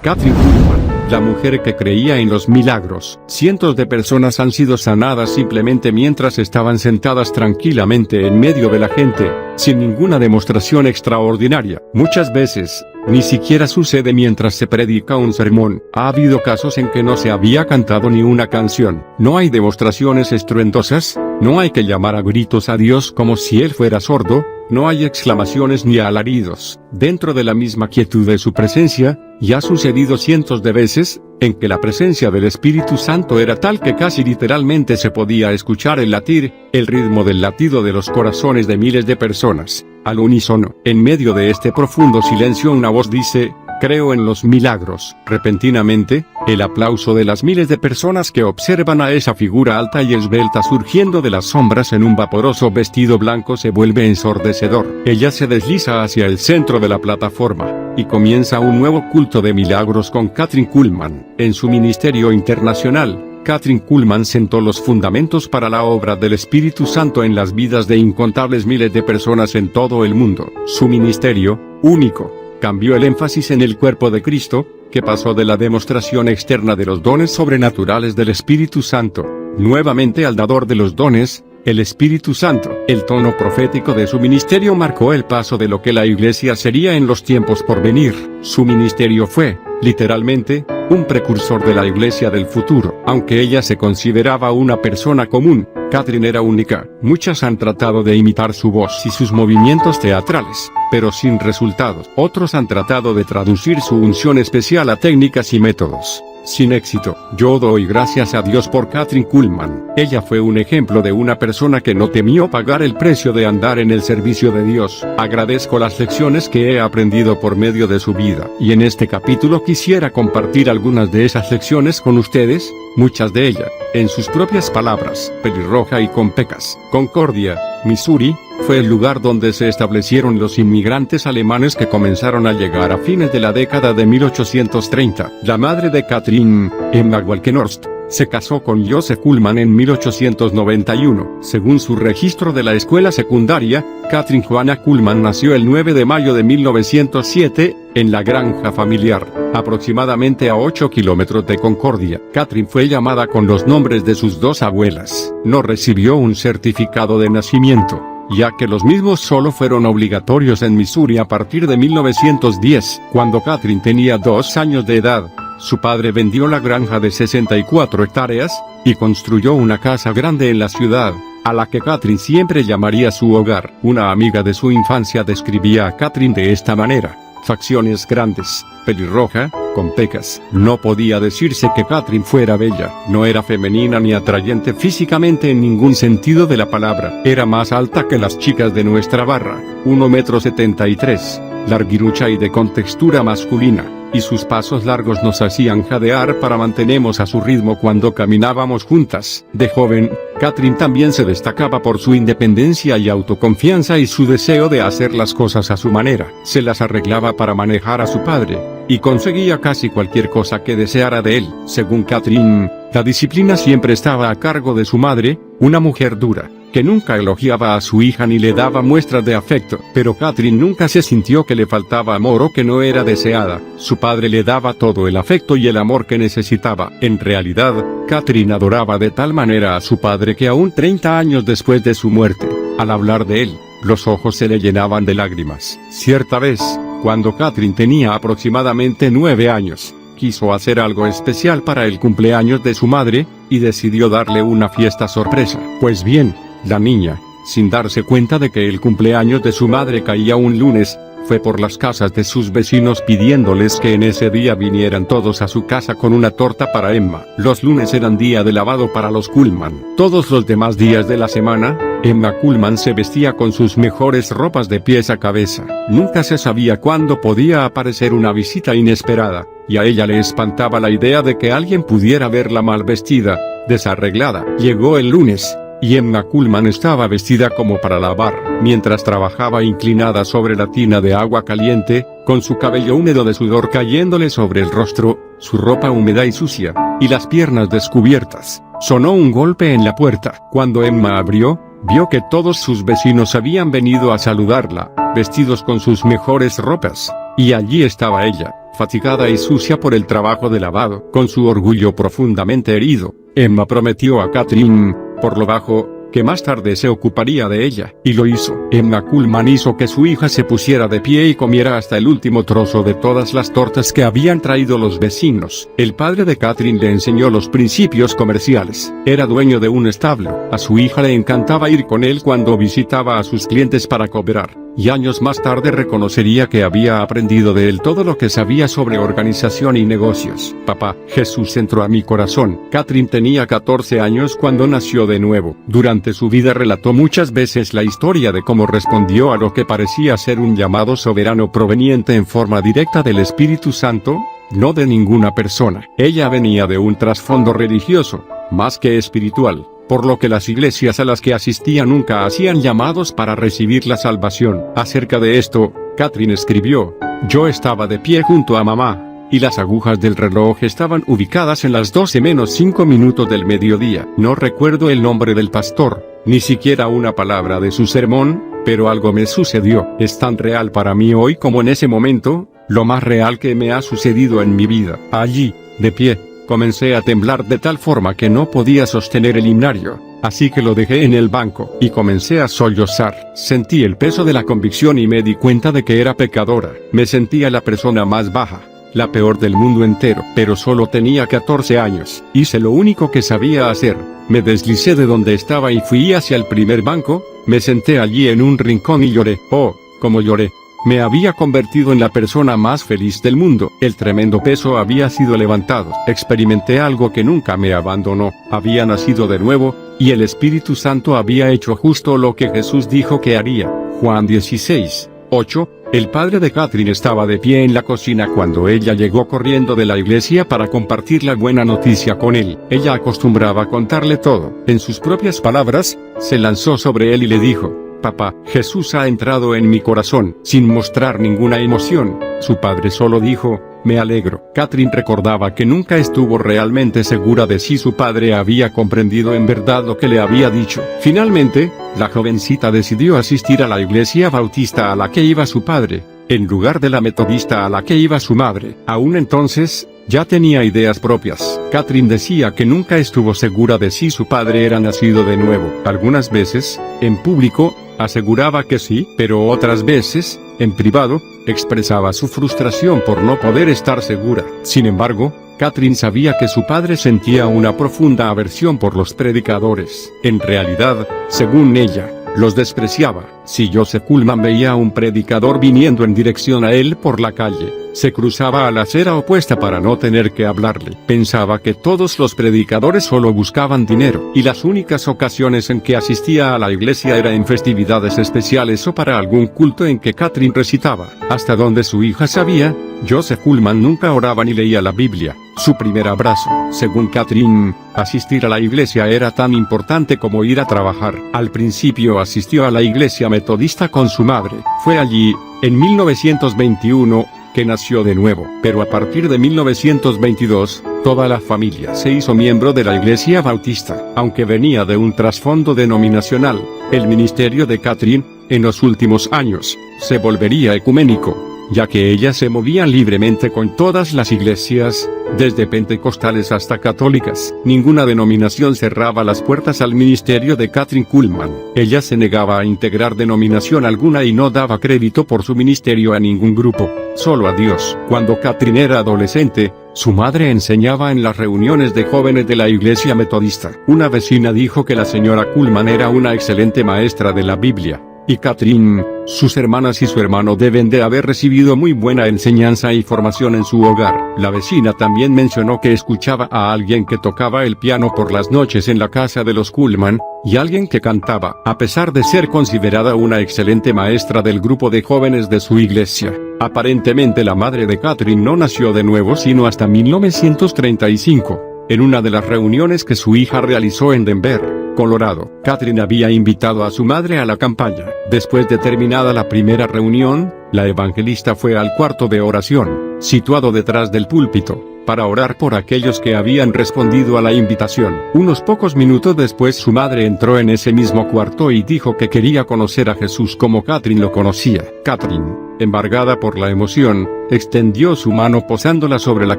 Kathryn Kuhlman, la mujer que creía en los milagros. Cientos de personas han sido sanadas simplemente mientras estaban sentadas tranquilamente en medio de la gente, sin ninguna demostración extraordinaria. Muchas veces, ni siquiera sucede mientras se predica un sermón. Ha habido casos en que no se había cantado ni una canción. No hay demostraciones estruendosas, no hay que llamar a gritos a Dios como si Él fuera sordo, no hay exclamaciones ni alaridos. Dentro de la misma quietud de su presencia, y ha sucedido cientos de veces, en que la presencia del Espíritu Santo era tal que casi literalmente se podía escuchar el latir, el ritmo del latido de los corazones de miles de personas, al unísono. En medio de este profundo silencio una voz dice: creo en los milagros. Repentinamente, el aplauso de las miles de personas que observan a esa figura alta y esbelta surgiendo de las sombras en un vaporoso vestido blanco se vuelve ensordecedor. Ella se desliza hacia el centro de la plataforma, y comienza un nuevo culto de milagros con Kathryn Kuhlman. En su ministerio internacional, Kathryn Kuhlman sentó los fundamentos para la obra del Espíritu Santo en las vidas de incontables miles de personas en todo el mundo. Su ministerio, único, cambió el énfasis en el cuerpo de Cristo, que pasó de la demostración externa de los dones sobrenaturales del Espíritu Santo, nuevamente al dador de los dones, el Espíritu Santo. El tono profético de su ministerio marcó el paso de lo que la Iglesia sería en los tiempos por venir. Su ministerio fue, literalmente, un precursor de la Iglesia del futuro. Aunque ella se consideraba una persona común, Kathryn era única. Muchas han tratado de imitar su voz y sus movimientos teatrales, pero sin resultados. Otros han tratado de traducir su unción especial a técnicas y métodos, sin éxito. Yo doy gracias a Dios por Kathryn Kuhlman. Ella fue un ejemplo de una persona que no temió pagar el precio de andar en el servicio de Dios. Agradezco las lecciones que he aprendido por medio de su vida, y en este capítulo quisiera compartir algunas de esas lecciones con ustedes, muchas de ellas, en sus propias palabras. Pelirroja y con pecas. Concordia, Missouri, fue el lugar donde se establecieron los inmigrantes alemanes que comenzaron a llegar a fines de la década de 1830. La madre de Kathryn, Emma Walkenhorst, se casó con Joseph Kuhlman en 1891. Según su registro de la escuela secundaria, Kathryn Johanna Kuhlman nació el 9 de mayo de 1907, en la granja familiar, aproximadamente a 8 kilómetros de Concordia. Kathryn fue llamada con los nombres de sus dos abuelas. No recibió un certificado de nacimiento, ya que los mismos solo fueron obligatorios en Missouri a partir de 1910. Cuando Kathryn tenía 2 años de edad, su padre vendió la granja de 64 hectáreas, y construyó una casa grande en la ciudad, a la que Kathryn siempre llamaría su hogar. Una amiga de su infancia describía a Kathryn de esta manera: facciones grandes, pelirroja, con pecas. No podía decirse que Kathryn fuera bella. No era femenina ni atrayente físicamente en ningún sentido de la palabra. Era más alta que las chicas de nuestra barra, 1,73 m, larguirucha y de contextura masculina, y sus pasos largos nos hacían jadear para mantenernos a su ritmo cuando caminábamos juntas. De joven, Kathryn también se destacaba por su independencia y autoconfianza y su deseo de hacer las cosas a su manera. Se las arreglaba para manejar a su padre, y conseguía casi cualquier cosa que deseara de él. Según Kathryn, la disciplina siempre estaba a cargo de su madre, una mujer dura, que nunca elogiaba a su hija ni le daba muestras de afecto. Pero Kathryn nunca se sintió que le faltaba amor o que no era deseada. Su padre le daba todo el afecto y el amor que necesitaba. En realidad, Kathryn adoraba de tal manera a su padre que aún 30 años después de su muerte, al hablar de él, los ojos se le llenaban de lágrimas. Cierta vez, cuando Kathryn tenía aproximadamente 9 años, quiso hacer algo especial para el cumpleaños de su madre, y decidió darle una fiesta sorpresa. Pues bien, la niña, sin darse cuenta de que el cumpleaños de su madre caía un lunes, fue por las casas de sus vecinos pidiéndoles que en ese día vinieran todos a su casa con una torta para Emma. Los lunes eran día de lavado para los Kuhlman. Todos los demás días de la semana, Emma Kuhlman se vestía con sus mejores ropas de pies a cabeza. Nunca se sabía cuándo podía aparecer una visita inesperada, y a ella le espantaba la idea de que alguien pudiera verla mal vestida, desarreglada. Llegó el lunes, y Emma Kuhlman estaba vestida como para lavar. Mientras trabajaba inclinada sobre la tina de agua caliente, con su cabello húmedo de sudor cayéndole sobre el rostro, su ropa húmeda y sucia, y las piernas descubiertas, sonó un golpe en la puerta. Cuando Emma abrió, vio que todos sus vecinos habían venido a saludarla, vestidos con sus mejores ropas, y allí estaba ella, fatigada y sucia por el trabajo de lavado. Con su orgullo profundamente herido, Emma prometió a Catherine, por lo bajo, que más tarde se ocuparía de ella, y lo hizo. Emma Kuhlman hizo que su hija se pusiera de pie y comiera hasta el último trozo de todas las tortas que habían traído los vecinos. El padre de Catherine le enseñó los principios comerciales. Era dueño de un establo. A su hija le encantaba ir con él cuando visitaba a sus clientes para cobrar, y años más tarde reconocería que había aprendido de él todo lo que sabía sobre organización y negocios. Papá, Jesús entró a mi corazón. Catherine tenía 14 años cuando nació de nuevo. Durante su vida relató muchas veces la historia de cómo respondió a lo que parecía ser un llamado soberano proveniente en forma directa del Espíritu Santo, no de ninguna persona. Ella venía de un trasfondo religioso, más que espiritual, por lo que las iglesias a las que asistía nunca hacían llamados para recibir la salvación. Acerca de esto, Catherine escribió: yo estaba de pie junto a mamá, y las agujas del reloj estaban ubicadas en las 12 menos 5 minutos del mediodía. No recuerdo el nombre del pastor, ni siquiera una palabra de su sermón, pero algo me sucedió. Es tan real para mí hoy como en ese momento, lo más real que me ha sucedido en mi vida. Allí, de pie, comencé a temblar de tal forma que no podía sostener el himnario, así que lo dejé en el banco, y comencé a sollozar. Sentí el peso de la convicción y me di cuenta de que era pecadora. Me sentía la persona más baja, la peor del mundo entero, pero solo tenía 14 años. Hice lo único que sabía hacer. Me deslicé de donde estaba y fui hacia el primer banco, me senté allí en un rincón y lloré. Oh, cómo lloré. Me había convertido en la persona más feliz del mundo. El tremendo peso había sido levantado. Experimenté algo que nunca me abandonó. Había nacido de nuevo, y el Espíritu Santo había hecho justo lo que Jesús dijo que haría. Juan 16:8. El padre de Catherine estaba de pie en la cocina cuando ella llegó corriendo de la iglesia para compartir la buena noticia con él. Ella acostumbraba contarle todo. En sus propias palabras, se lanzó sobre él y le dijo: papá, Jesús ha entrado en mi corazón. Sin mostrar ninguna emoción, su padre solo dijo: me alegro. Catherine recordaba que nunca estuvo realmente segura de si su padre había comprendido en verdad lo que le había dicho. Finalmente, la jovencita decidió asistir a la iglesia bautista a la que iba su padre, en lugar de la metodista a la que iba su madre. Aún entonces, ya tenía ideas propias. Catherine decía que nunca estuvo segura de si su padre era nacido de nuevo. Algunas veces, en público, aseguraba que sí, pero otras veces, en privado, expresaba su frustración por no poder estar segura. Sin embargo, Catherine sabía que su padre sentía una profunda aversión por los predicadores. En realidad, según ella, los despreciaba. Si Joseph Kuhlman veía a un predicador viniendo en dirección a él por la calle, se cruzaba a la acera opuesta para no tener que hablarle. Pensaba que todos los predicadores solo buscaban dinero, y las únicas ocasiones en que asistía a la iglesia era en festividades especiales o para algún culto en que Catherine recitaba. Hasta donde su hija sabía, Joseph Kuhlman nunca oraba ni leía la Biblia. Su primer abrazo, según Catherine, asistir a la iglesia era tan importante como ir a trabajar. Al principio asistió a la iglesia metodista con su madre. Fue allí, en 1921, que nació de nuevo. Pero a partir de 1922, toda la familia se hizo miembro de la iglesia bautista. Aunque venía de un trasfondo denominacional, el ministerio de Catherine, en los últimos años, se volvería ecuménico, ya que ella se movía libremente con todas las iglesias, desde pentecostales hasta católicas. Ninguna denominación cerraba las puertas al ministerio de Catherine Kuhlman. Ella se negaba a integrar denominación alguna y no daba crédito por su ministerio a ningún grupo, solo a Dios. Cuando Catherine era adolescente, su madre enseñaba en las reuniones de jóvenes de la iglesia metodista. Una vecina dijo que la señora Kuhlman era una excelente maestra de la Biblia, y Catherine, sus hermanas y su hermano deben de haber recibido muy buena enseñanza y formación en su hogar. La vecina también mencionó que escuchaba a alguien que tocaba el piano por las noches en la casa de los Kuhlman, y alguien que cantaba. A pesar de ser considerada una excelente maestra del grupo de jóvenes de su iglesia, aparentemente la madre de Catherine no nació de nuevo sino hasta 1935, en una de las reuniones que su hija realizó en Denver, Colorado. Catherine había invitado a su madre a la campaña. Después de terminada la primera reunión, la evangelista fue al cuarto de oración, situado detrás del púlpito, para orar por aquellos que habían respondido a la invitación. Unos pocos minutos después su madre entró en ese mismo cuarto y dijo que quería conocer a Jesús como Catherine lo conocía. Catherine, embargada por la emoción, extendió su mano posándola sobre la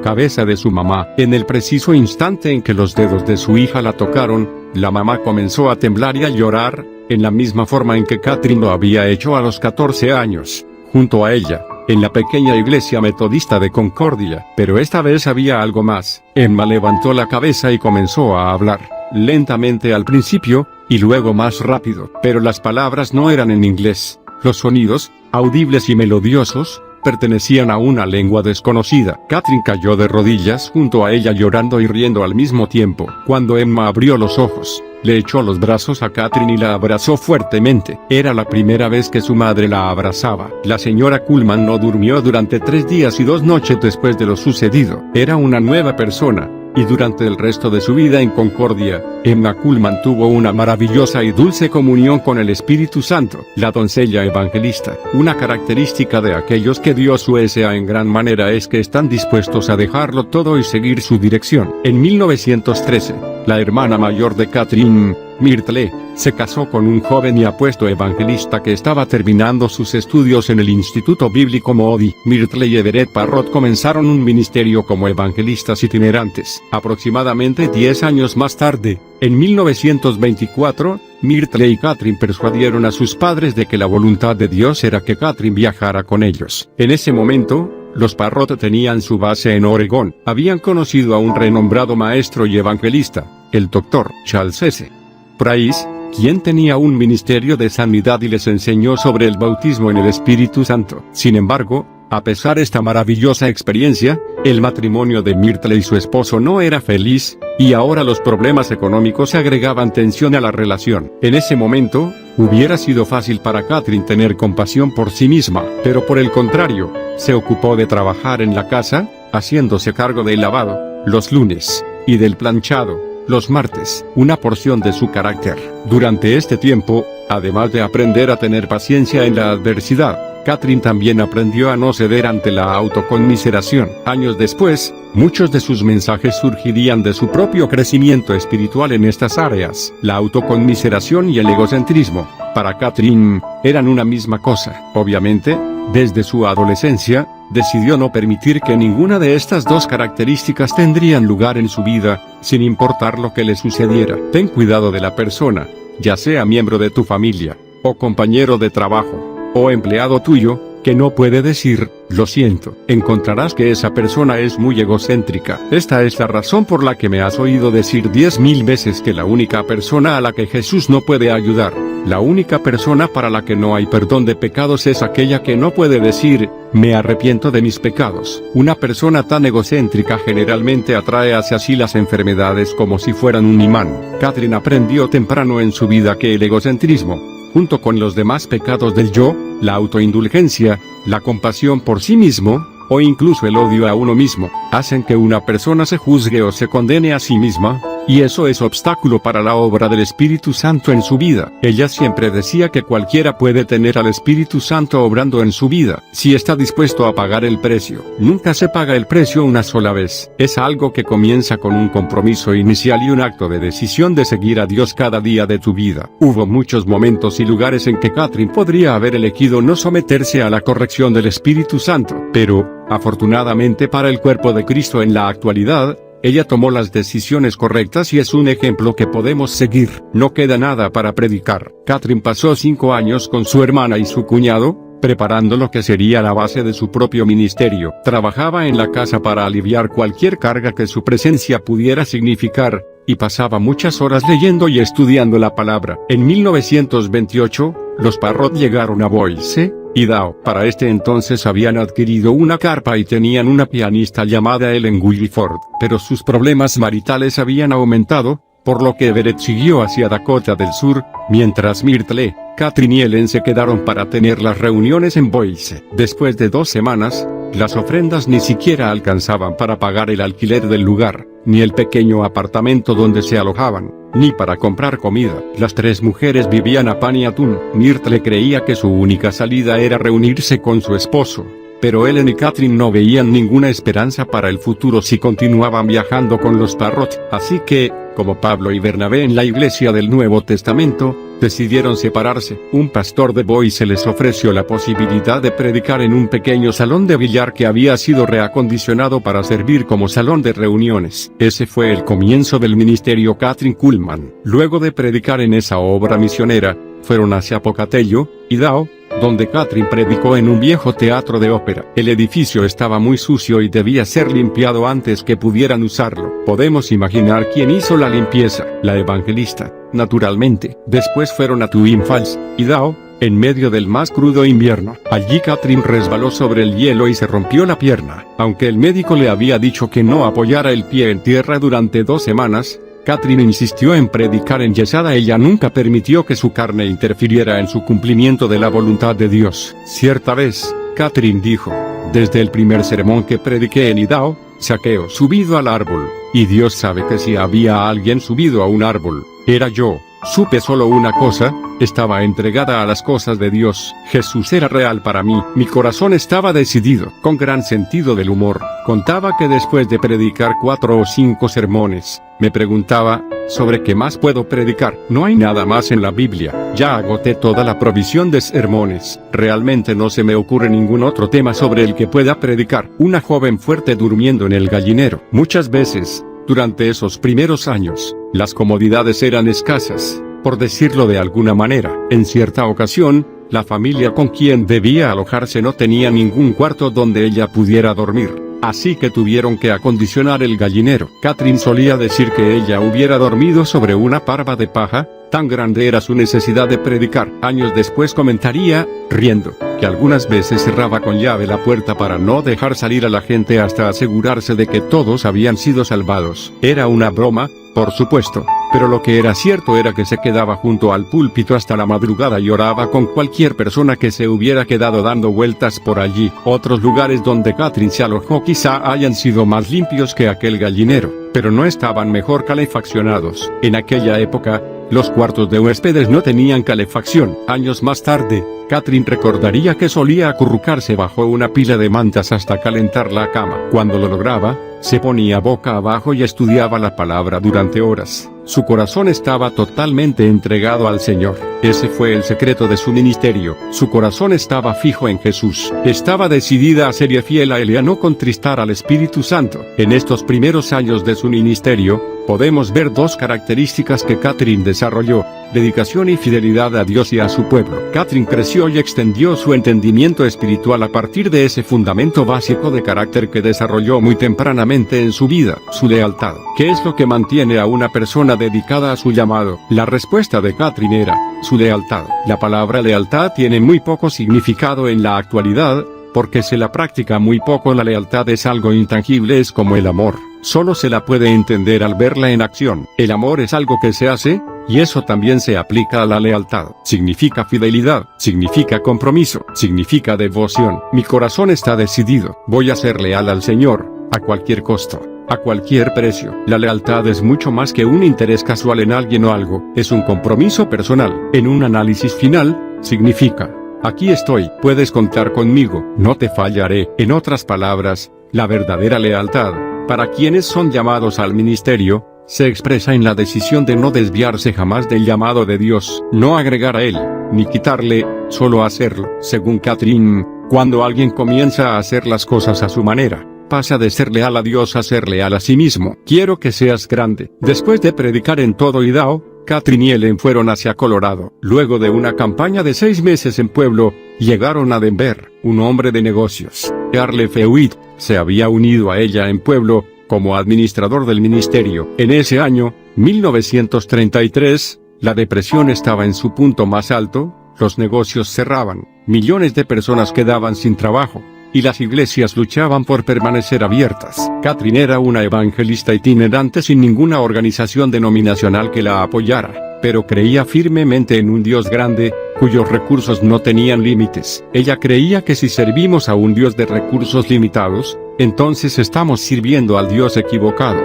cabeza de su mamá. En el preciso instante en que los dedos de su hija la tocaron, la mamá comenzó a temblar y a llorar, en la misma forma en que Catherine lo había hecho a los 14 años, junto a ella, en la pequeña iglesia metodista de Concordia. Pero esta vez había algo más. Emma levantó la cabeza y comenzó a hablar, lentamente al principio, y luego más rápido. Pero las palabras no eran en inglés. Los sonidos, audibles y melodiosos, pertenecían a una lengua desconocida. Catherine cayó de rodillas junto a ella llorando y riendo al mismo tiempo. Cuando Emma abrió los ojos, le echó los brazos a Catherine y la abrazó fuertemente. Era la primera vez que su madre la abrazaba. La señora Kuhlman no durmió durante 3 días y 2 noches después de lo sucedido. Era una nueva persona. Y durante el resto de su vida en Concordia, Emma Kuhlman tuvo una maravillosa y dulce comunión con el Espíritu Santo. La doncella evangelista. Una característica de aquellos que Dios usa en gran manera es que están dispuestos a dejarlo todo y seguir su dirección. En 1913, la hermana mayor de Catherine, Myrtle, se casó con un joven y apuesto evangelista que estaba terminando sus estudios en el Instituto Bíblico Moody. Myrtle y Everett Parrott comenzaron un ministerio como evangelistas itinerantes. Aproximadamente 10 años más tarde, en 1924, Myrtle y Catherine persuadieron a sus padres de que la voluntad de Dios era que Catherine viajara con ellos. En ese momento, los Parrott tenían su base en Oregón. Habían conocido a un renombrado maestro y evangelista, el Dr. Charles S. Price, quien tenía un ministerio de sanidad y les enseñó sobre el bautismo en el Espíritu Santo. Sin embargo, a pesar de esta maravillosa experiencia, el matrimonio de Myrtle y su esposo no era feliz, y ahora los problemas económicos agregaban tensión a la relación. En ese momento, hubiera sido fácil para Catherine tener compasión por sí misma, pero por el contrario, se ocupó de trabajar en la casa, haciéndose cargo del lavado, los lunes, y del planchado, los martes, una porción de su carácter. Durante este tiempo, además de aprender a tener paciencia en la adversidad, Catherine también aprendió a no ceder ante la autoconmiseración. Años después, muchos de sus mensajes surgirían de su propio crecimiento espiritual en estas áreas. La autoconmiseración y el egocentrismo, para Catherine, eran una misma cosa. Obviamente, desde su adolescencia, decidió no permitir que ninguna de estas dos características tendrían lugar en su vida, sin importar lo que le sucediera. Ten cuidado de la persona, ya sea miembro de tu familia, o compañero de trabajo, o empleado tuyo, que no puede decir, lo siento. Encontrarás que esa persona es muy egocéntrica. Esta es la razón por la que me has oído decir 10.000 veces que la única persona a la que Jesús no puede ayudar, la única persona para la que no hay perdón de pecados es aquella que no puede decir, me arrepiento de mis pecados. Una persona tan egocéntrica generalmente atrae hacia sí las enfermedades como si fueran un imán. Catherine aprendió temprano en su vida que el egocentrismo, junto con los demás pecados del yo, la autoindulgencia, la compasión por sí mismo, o incluso el odio a uno mismo, hacen que una persona se juzgue o se condene a sí misma, y eso es obstáculo para la obra del Espíritu Santo en su vida. Ella siempre decía que cualquiera puede tener al Espíritu Santo obrando en su vida, si está dispuesto a pagar el precio. Nunca se paga el precio una sola vez. Es algo que comienza con un compromiso inicial y un acto de decisión de seguir a Dios cada día de tu vida. Hubo muchos momentos y lugares en que Catherine podría haber elegido no someterse a la corrección del Espíritu Santo, pero, afortunadamente para el cuerpo de Cristo en la actualidad, ella tomó las decisiones correctas y es un ejemplo que podemos seguir. No queda nada para predicar. Catherine pasó 5 años con su hermana y su cuñado, preparando lo que sería la base de su propio ministerio. Trabajaba en la casa para aliviar cualquier carga que su presencia pudiera significar, y pasaba muchas horas leyendo y estudiando la palabra. En 1928, los Parrott llegaron a Boise, Idaho. Para este entonces habían adquirido una carpa y tenían una pianista llamada Ellen Guilford, pero sus problemas maritales habían aumentado, por lo que Everett siguió hacia Dakota del Sur, mientras Myrtle, Catherine y Ellen se quedaron para tener las reuniones en Boise. Después de 2 semanas, las ofrendas ni siquiera alcanzaban para pagar el alquiler del lugar, ni el pequeño apartamento donde se alojaban, ni para comprar comida. Las 3 mujeres vivían a pan y atún. Myrtle creía que su única salida era reunirse con su esposo, pero Ellen y Catherine no veían ninguna esperanza para el futuro si continuaban viajando con los Parrott, así que, como Pablo y Bernabé en la iglesia del Nuevo Testamento, decidieron separarse. Un pastor de Boise les ofreció la posibilidad de predicar en un pequeño salón de billar que había sido reacondicionado para servir como salón de reuniones. Ese fue el comienzo del ministerio Kathryn Kuhlman. Luego de predicar en esa obra misionera, fueron hacia Pocatello, Idaho, donde Kathryn predicó en un viejo teatro de ópera. El edificio estaba muy sucio y debía ser limpiado antes que pudieran usarlo. Podemos imaginar quién hizo la limpieza, la evangelista, naturalmente. Después fueron a Twin Falls, Idaho, en medio del más crudo invierno. Allí Kathryn resbaló sobre el hielo y se rompió la pierna. Aunque el médico le había dicho que no apoyara el pie en tierra durante 2 semanas, Kathryn insistió en predicar enyesada. Ella nunca permitió que su carne interfiriera en su cumplimiento de la voluntad de Dios. Cierta vez, Kathryn dijo: desde el primer sermón que prediqué en Idaho, Zaqueo subido al árbol, y Dios sabe que si había alguien subido a un árbol, era yo. Supe solo una cosa: estaba entregada a las cosas de Dios. Jesús era real para mí. Mi corazón estaba decidido. Con gran sentido del humor, contaba que después de predicar 4 o 5 sermones, me preguntaba: ¿sobre qué más puedo predicar? No hay nada más en la Biblia. Ya agoté toda la provisión de sermones. Realmente no se me ocurre ningún otro tema sobre el que pueda predicar. Una joven fuerte durmiendo en el gallinero. Muchas veces, durante esos primeros años, las comodidades eran escasas, por decirlo de alguna manera. En cierta ocasión, la familia con quien debía alojarse no tenía ningún cuarto donde ella pudiera dormir, así que tuvieron que acondicionar el gallinero. Kathryn solía decir que ella hubiera dormido sobre una parva de paja, tan grande era su necesidad de predicar. Años después comentaría, riendo, que algunas veces cerraba con llave la puerta para no dejar salir a la gente hasta asegurarse de que todos habían sido salvados. Era una broma, por supuesto, pero lo que era cierto era que se quedaba junto al púlpito hasta la madrugada y oraba con cualquier persona que se hubiera quedado dando vueltas por allí. Otros lugares donde Kathryn se alojó quizá hayan sido más limpios que aquel gallinero, pero no estaban mejor calefaccionados. En aquella época, los cuartos de huéspedes no tenían calefacción. Años más tarde, Kathryn recordaría que solía acurrucarse bajo una pila de mantas hasta calentar la cama. Cuando lo lograba, se ponía boca abajo y estudiaba la palabra durante horas. Su corazón estaba totalmente entregado al Señor. Ese fue el secreto de su ministerio. Su corazón estaba fijo en Jesús. Estaba decidida a ser fiel a Él y a no contristar al Espíritu Santo. En estos primeros años de su ministerio, podemos ver 2 características que Kathryn desarrolló: dedicación y fidelidad a Dios y a su pueblo. Kathryn creció y extendió su entendimiento espiritual a partir de ese fundamento básico de carácter que desarrolló muy tempranamente en su vida: su lealtad. ¿Qué es lo que mantiene a una persona dedicada a su llamado? La respuesta de Kathryn era su lealtad. La palabra lealtad tiene muy poco significado en la actualidad, porque se la practica muy poco. La lealtad es algo intangible, es como el amor. Solo se la puede entender al verla en acción. El amor es algo que se hace, y eso también se aplica a la lealtad. Significa fidelidad, significa compromiso, significa devoción. Mi corazón está decidido. Voy a ser leal al Señor, a cualquier costo, a cualquier precio. La lealtad es mucho más que un interés casual en alguien o algo. Es un compromiso personal. En un análisis final, significa: aquí estoy, puedes contar conmigo, no te fallaré. En otras palabras, la verdadera lealtad, para quienes son llamados al ministerio, se expresa en la decisión de no desviarse jamás del llamado de Dios, no agregar a Él, ni quitarle, solo hacerlo. Según Kathryn, cuando alguien comienza a hacer las cosas a su manera, pasa de ser leal a Dios a ser leal a sí mismo. Quiero que seas grande. Después de predicar en todo Idaho, Kathryn y Ellen fueron hacia Colorado. Luego de una campaña de 6 meses en pueblo, llegaron a Denver. Un hombre de negocios, Earle Feuitt, se había unido a ella en pueblo, como administrador del ministerio. En ese año, 1933, la depresión estaba en su punto más alto, los negocios cerraban, millones de personas quedaban sin trabajo, y las iglesias luchaban por permanecer abiertas. Kathryn era una evangelista itinerante sin ninguna organización denominacional que la apoyara, pero creía firmemente en un Dios grande, cuyos recursos no tenían límites. Ella creía que si servimos a un Dios de recursos limitados, entonces estamos sirviendo al Dios equivocado.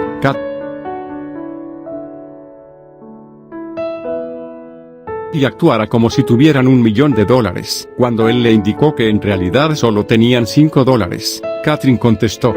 y actuara como si tuvieran $1.000.000. Cuando él le indicó que en realidad solo tenían $5, Catherine contestó,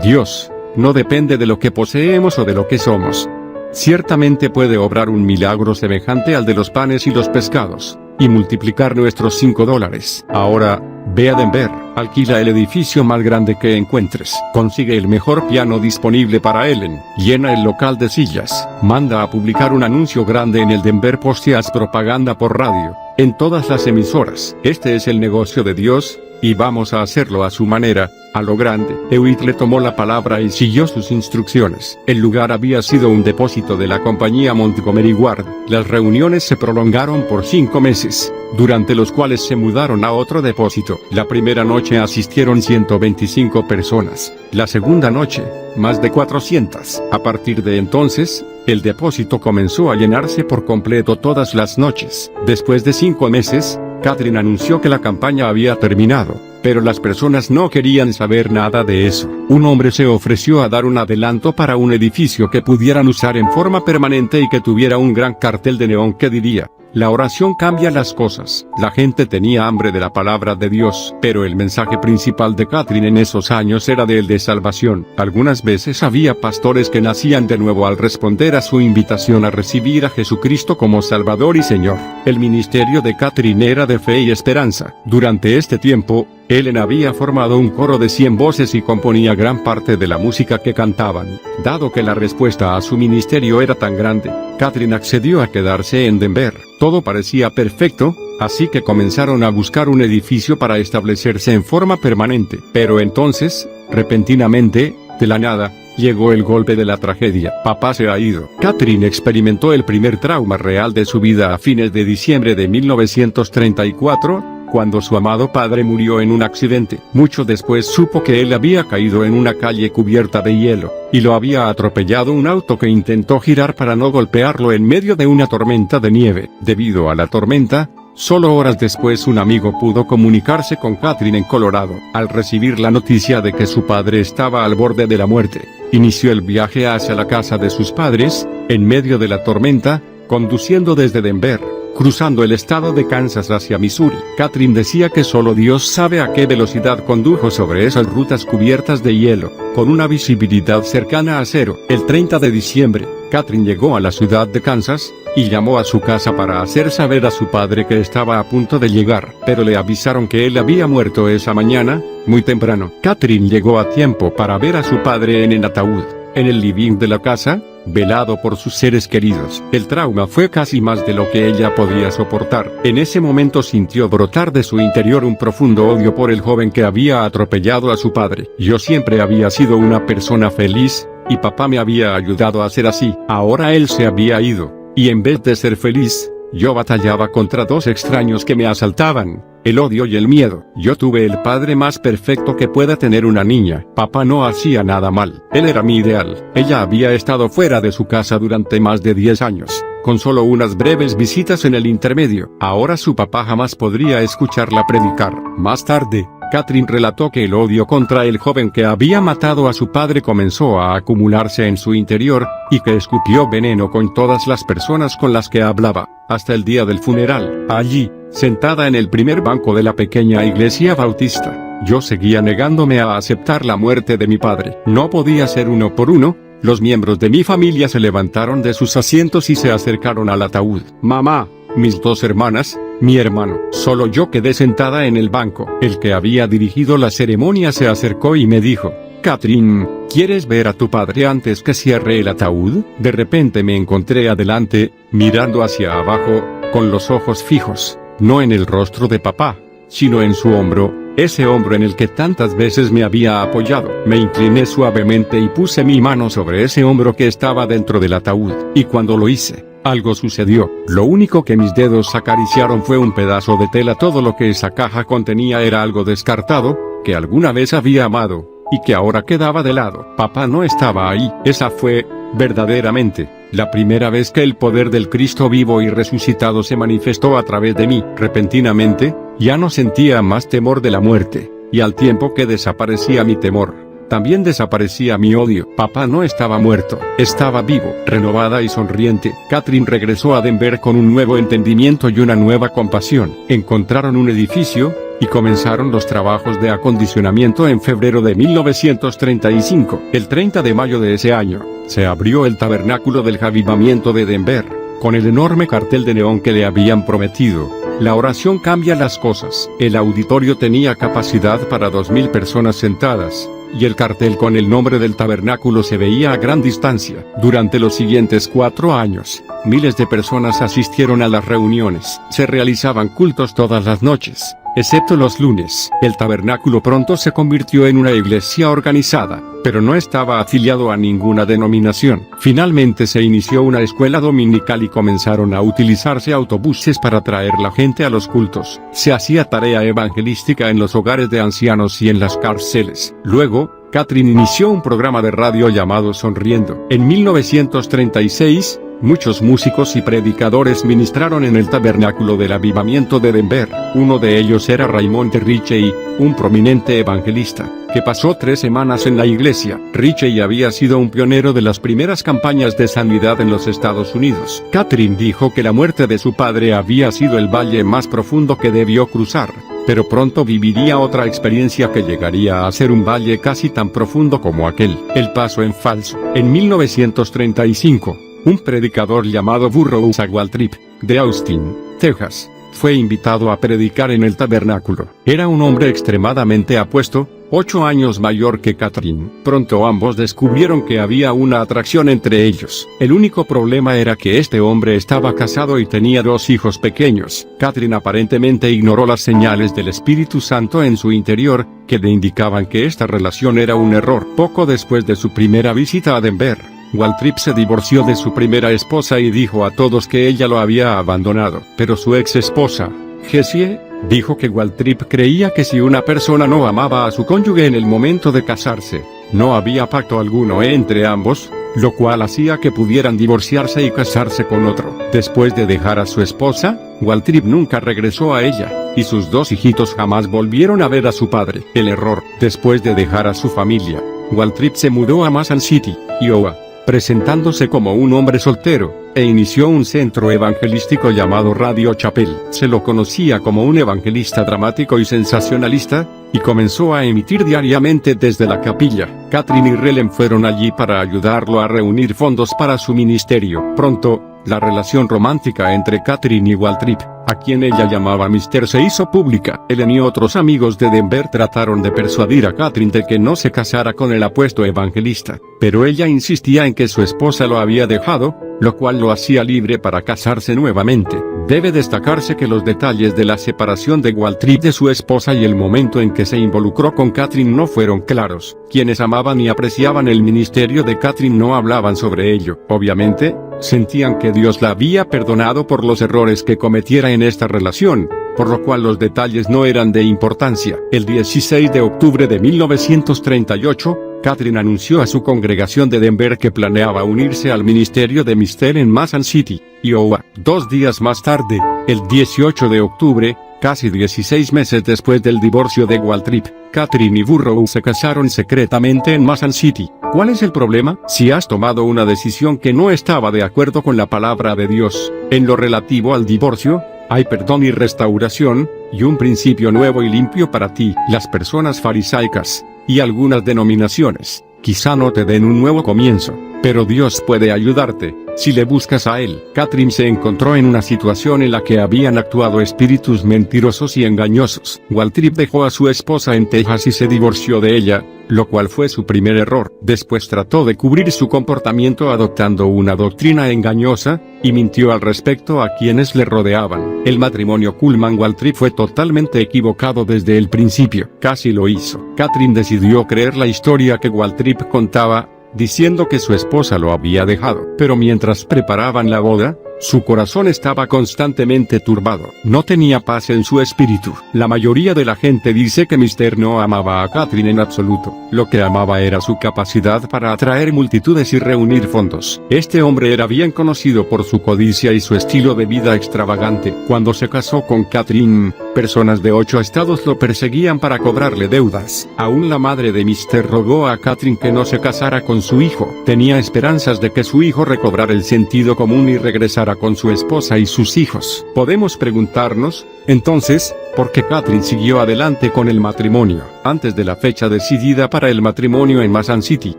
Dios, no depende de lo que poseemos o de lo que somos. Ciertamente puede obrar un milagro semejante al de los panes y los pescados, y multiplicar nuestros $5. Ahora, ve a Denver, alquila el edificio más grande que encuentres, consigue el mejor piano disponible para Ellen, llena el local de sillas, manda a publicar un anuncio grande en el Denver Post y haz propaganda por radio, en todas las emisoras. Este es el negocio de Dios, y vamos a hacerlo a su manera, a lo grande. Hewitt le tomó la palabra y siguió sus instrucciones. El lugar había sido un depósito de la compañía Montgomery Ward. Las reuniones se prolongaron por 5 meses, durante los cuales se mudaron a otro depósito. La primera noche asistieron 125 personas. La segunda noche, más de 400. A partir de entonces, el depósito comenzó a llenarse por completo todas las noches. Después de 5 meses, Catherine anunció que la campaña había terminado, pero las personas no querían saber nada de eso. Un hombre se ofreció a dar un adelanto para un edificio que pudieran usar en forma permanente y que tuviera un gran cartel de neón que diría, la oración cambia las cosas. La gente tenía hambre de la palabra de Dios, pero el mensaje principal de Catherine en esos años era el de salvación. Algunas veces había pastores que nacían de nuevo al responder a su invitación a recibir a Jesucristo como Salvador y Señor. El ministerio de Catherine era de fe y esperanza. Durante este tiempo, Ellen había formado un coro de 100 voces y componía gran parte de la música que cantaban. Dado que la respuesta a su ministerio era tan grande, Catherine accedió a quedarse en Denver. Todo parecía perfecto, así que comenzaron a buscar un edificio para establecerse en forma permanente. Pero entonces, repentinamente, de la nada, llegó el golpe de la tragedia. Papá se ha ido. Catherine experimentó el primer trauma real de su vida a fines de diciembre de 1934, cuando su amado padre murió en un accidente. Mucho después supo que él había caído en una calle cubierta de hielo, y lo había atropellado un auto que intentó girar para no golpearlo en medio de una tormenta de nieve. Debido a la tormenta, solo horas después un amigo pudo comunicarse con Catherine en Colorado. Al recibir la noticia de que su padre estaba al borde de la muerte, inició el viaje hacia la casa de sus padres, en medio de la tormenta, conduciendo desde Denver, cruzando el estado de Kansas hacia Missouri. Catherine decía que solo Dios sabe a qué velocidad condujo sobre esas rutas cubiertas de hielo, con una visibilidad cercana a cero. El 30 de diciembre, Catherine llegó a la ciudad de Kansas, y llamó a su casa para hacer saber a su padre que estaba a punto de llegar, pero le avisaron que él había muerto esa mañana, muy temprano. Catherine llegó a tiempo para ver a su padre en el ataúd, en el living de la casa, velado por sus seres queridos. El trauma fue casi más de lo que ella podía soportar. En ese momento sintió brotar de su interior un profundo odio por el joven que había atropellado a su padre. Yo siempre había sido una persona feliz, y papá me había ayudado a ser así. Ahora él se había ido, y en vez de ser feliz, yo batallaba contra 2 extraños que me asaltaban, el odio y el miedo. Yo tuve el padre más perfecto que pueda tener una niña. Papá no hacía nada mal. Él era mi ideal. Ella había estado fuera de su casa durante más de 10 años, con solo unas breves visitas en el intermedio. Ahora su papá jamás podría escucharla predicar. Más tarde, Catherine relató que el odio contra el joven que había matado a su padre comenzó a acumularse en su interior, y que escupió veneno con todas las personas con las que hablaba, hasta el día del funeral. Allí, sentada en el primer banco de la pequeña iglesia bautista, yo seguía negándome a aceptar la muerte de mi padre. No podía ser uno por uno. Los miembros de mi familia se levantaron de sus asientos y se acercaron al ataúd. Mamá, mis 2 hermanas, mi hermano. Solo yo quedé sentada en el banco. El que había dirigido la ceremonia se acercó y me dijo, Catherine, ¿quieres ver a tu padre antes que cierre el ataúd? De repente me encontré adelante, mirando hacia abajo, con los ojos fijos, no en el rostro de papá, sino en su hombro, ese hombro en el que tantas veces me había apoyado. Me incliné suavemente y puse mi mano sobre ese hombro que estaba dentro del ataúd, y cuando lo hice, algo sucedió. Lo único que mis dedos acariciaron fue un pedazo de tela. Todo lo que esa caja contenía era algo descartado, que alguna vez había amado, y que ahora quedaba de lado. Papá no estaba ahí. Esa fue, verdaderamente, la primera vez que el poder del Cristo vivo y resucitado se manifestó a través de mí. Repentinamente, ya no sentía más temor de la muerte, y al tiempo que desaparecía mi temor, también desaparecía mi odio. Papá no estaba muerto, estaba vivo. Renovada y sonriente, Catherine regresó a Denver con un nuevo entendimiento y una nueva compasión. Encontraron un edificio, y comenzaron los trabajos de acondicionamiento en febrero de 1935. El 30 de mayo de ese año, se abrió el tabernáculo del avivamiento de Denver, con el enorme cartel de neón que le habían prometido. La oración cambia las cosas. El auditorio tenía capacidad para 2,000 personas sentadas, y el cartel con el nombre del tabernáculo se veía a gran distancia. Durante los siguientes 4 años, miles de personas asistieron a las reuniones. Se realizaban cultos todas las noches, excepto los lunes. El tabernáculo pronto se convirtió en una iglesia organizada, pero no estaba afiliado a ninguna denominación. Finalmente se inició una escuela dominical y comenzaron a utilizarse autobuses para traer la gente a los cultos. Se hacía tarea evangelística en los hogares de ancianos y en las cárceles. Luego, Catherine inició un programa de radio llamado Sonriendo. En 1936, muchos músicos y predicadores ministraron en el tabernáculo del avivamiento de Denver. Uno de ellos era Raymond Ritchie, un prominente evangelista, que pasó 3 semanas en la iglesia. Ritchie había sido un pionero de las primeras campañas de sanidad en los Estados Unidos. Catherine dijo que la muerte de su padre había sido el valle más profundo que debió cruzar, pero pronto viviría otra experiencia que llegaría a ser un valle casi tan profundo como aquel. El paso en falso. En 1935, un predicador llamado Burroughs Waltrip, de Austin, Texas, fue invitado a predicar en el tabernáculo. Era un hombre extremadamente apuesto, 8 años mayor que Catherine. Pronto ambos descubrieron que había una atracción entre ellos. El único problema era que este hombre estaba casado y tenía 2 hijos pequeños. Catherine aparentemente ignoró las señales del Espíritu Santo en su interior, que le indicaban que esta relación era un error. Poco después de su primera visita a Denver, Waltrip se divorció de su primera esposa y dijo a todos que ella lo había abandonado. Pero su ex esposa, Jessie, dijo que Waltrip creía que si una persona no amaba a su cónyuge en el momento de casarse, no había pacto alguno entre ambos, lo cual hacía que pudieran divorciarse y casarse con otro. Después de dejar a su esposa, Waltrip nunca regresó a ella, y sus 2 hijitos jamás volvieron a ver a su padre. El error. Después de dejar a su familia, Waltrip se mudó a Mason City, Iowa, presentándose como un hombre soltero, e inició un centro evangelístico llamado Radio Chapel. Se lo conocía como un evangelista dramático y sensacionalista, y comenzó a emitir diariamente desde la capilla. Catherine y Relen fueron allí para ayudarlo a reunir fondos para su ministerio. Pronto, la relación romántica entre Catherine y Waltrip, a quien ella llamaba Mr. se hizo pública. Ellen y otros amigos de Denver trataron de persuadir a Catherine de que no se casara con el apuesto evangelista, pero ella insistía en que su esposa lo había dejado, lo cual lo hacía libre para casarse nuevamente. Debe destacarse que los detalles de la separación de Waltrip de su esposa y el momento en que se involucró con Catherine no fueron claros. Quienes amaban y apreciaban el ministerio de Catherine no hablaban sobre ello. Obviamente, sentían que Dios la había perdonado por los errores que cometiera en esta relación, por lo cual los detalles no eran de importancia. El 16 de octubre de 1938, Catherine anunció a su congregación de Denver que planeaba unirse al ministerio de Mr. en Mason City, Iowa. 2 días más tarde, el 18 de octubre, casi 16 meses después del divorcio de Waltrip, Catherine y Burroughs se casaron secretamente en Mason City. ¿Cuál es el problema? Si has tomado una decisión que no estaba de acuerdo con la palabra de Dios, en lo relativo al divorcio, hay perdón y restauración, y un principio nuevo y limpio para ti. Las personas farisaicas, y algunas denominaciones, quizá no te den un nuevo comienzo, pero Dios puede ayudarte, si le buscas a Él. Catherine se encontró en una situación en la que habían actuado espíritus mentirosos y engañosos. Waltrip dejó a su esposa en Texas y se divorció de ella, lo cual fue su primer error. Después trató de cubrir su comportamiento adoptando una doctrina engañosa, y mintió al respecto a quienes le rodeaban. El matrimonio Kuhlman-Waltrip fue totalmente equivocado desde el principio. Casi lo hizo. Catherine decidió creer la historia que Waltrip contaba, diciendo que su esposa lo había dejado. Pero mientras preparaban la boda, su corazón estaba constantemente turbado. No tenía paz en su espíritu. La mayoría de la gente dice que Mr. no amaba a Catherine en absoluto. Lo que amaba era su capacidad para atraer multitudes y reunir fondos. Este hombre era bien conocido por su codicia y su estilo de vida extravagante. Cuando se casó con Catherine, Personas de 8 estados lo perseguían para cobrarle deudas. Aún la madre de Mr. rogó a Katherine que no se casara con su hijo. Tenía esperanzas de que su hijo recobrara el sentido común y regresara con su esposa y sus hijos. Podemos preguntarnos, entonces, ¿por qué Katherine siguió adelante con el matrimonio? Antes de la fecha decidida para el matrimonio en Mason City,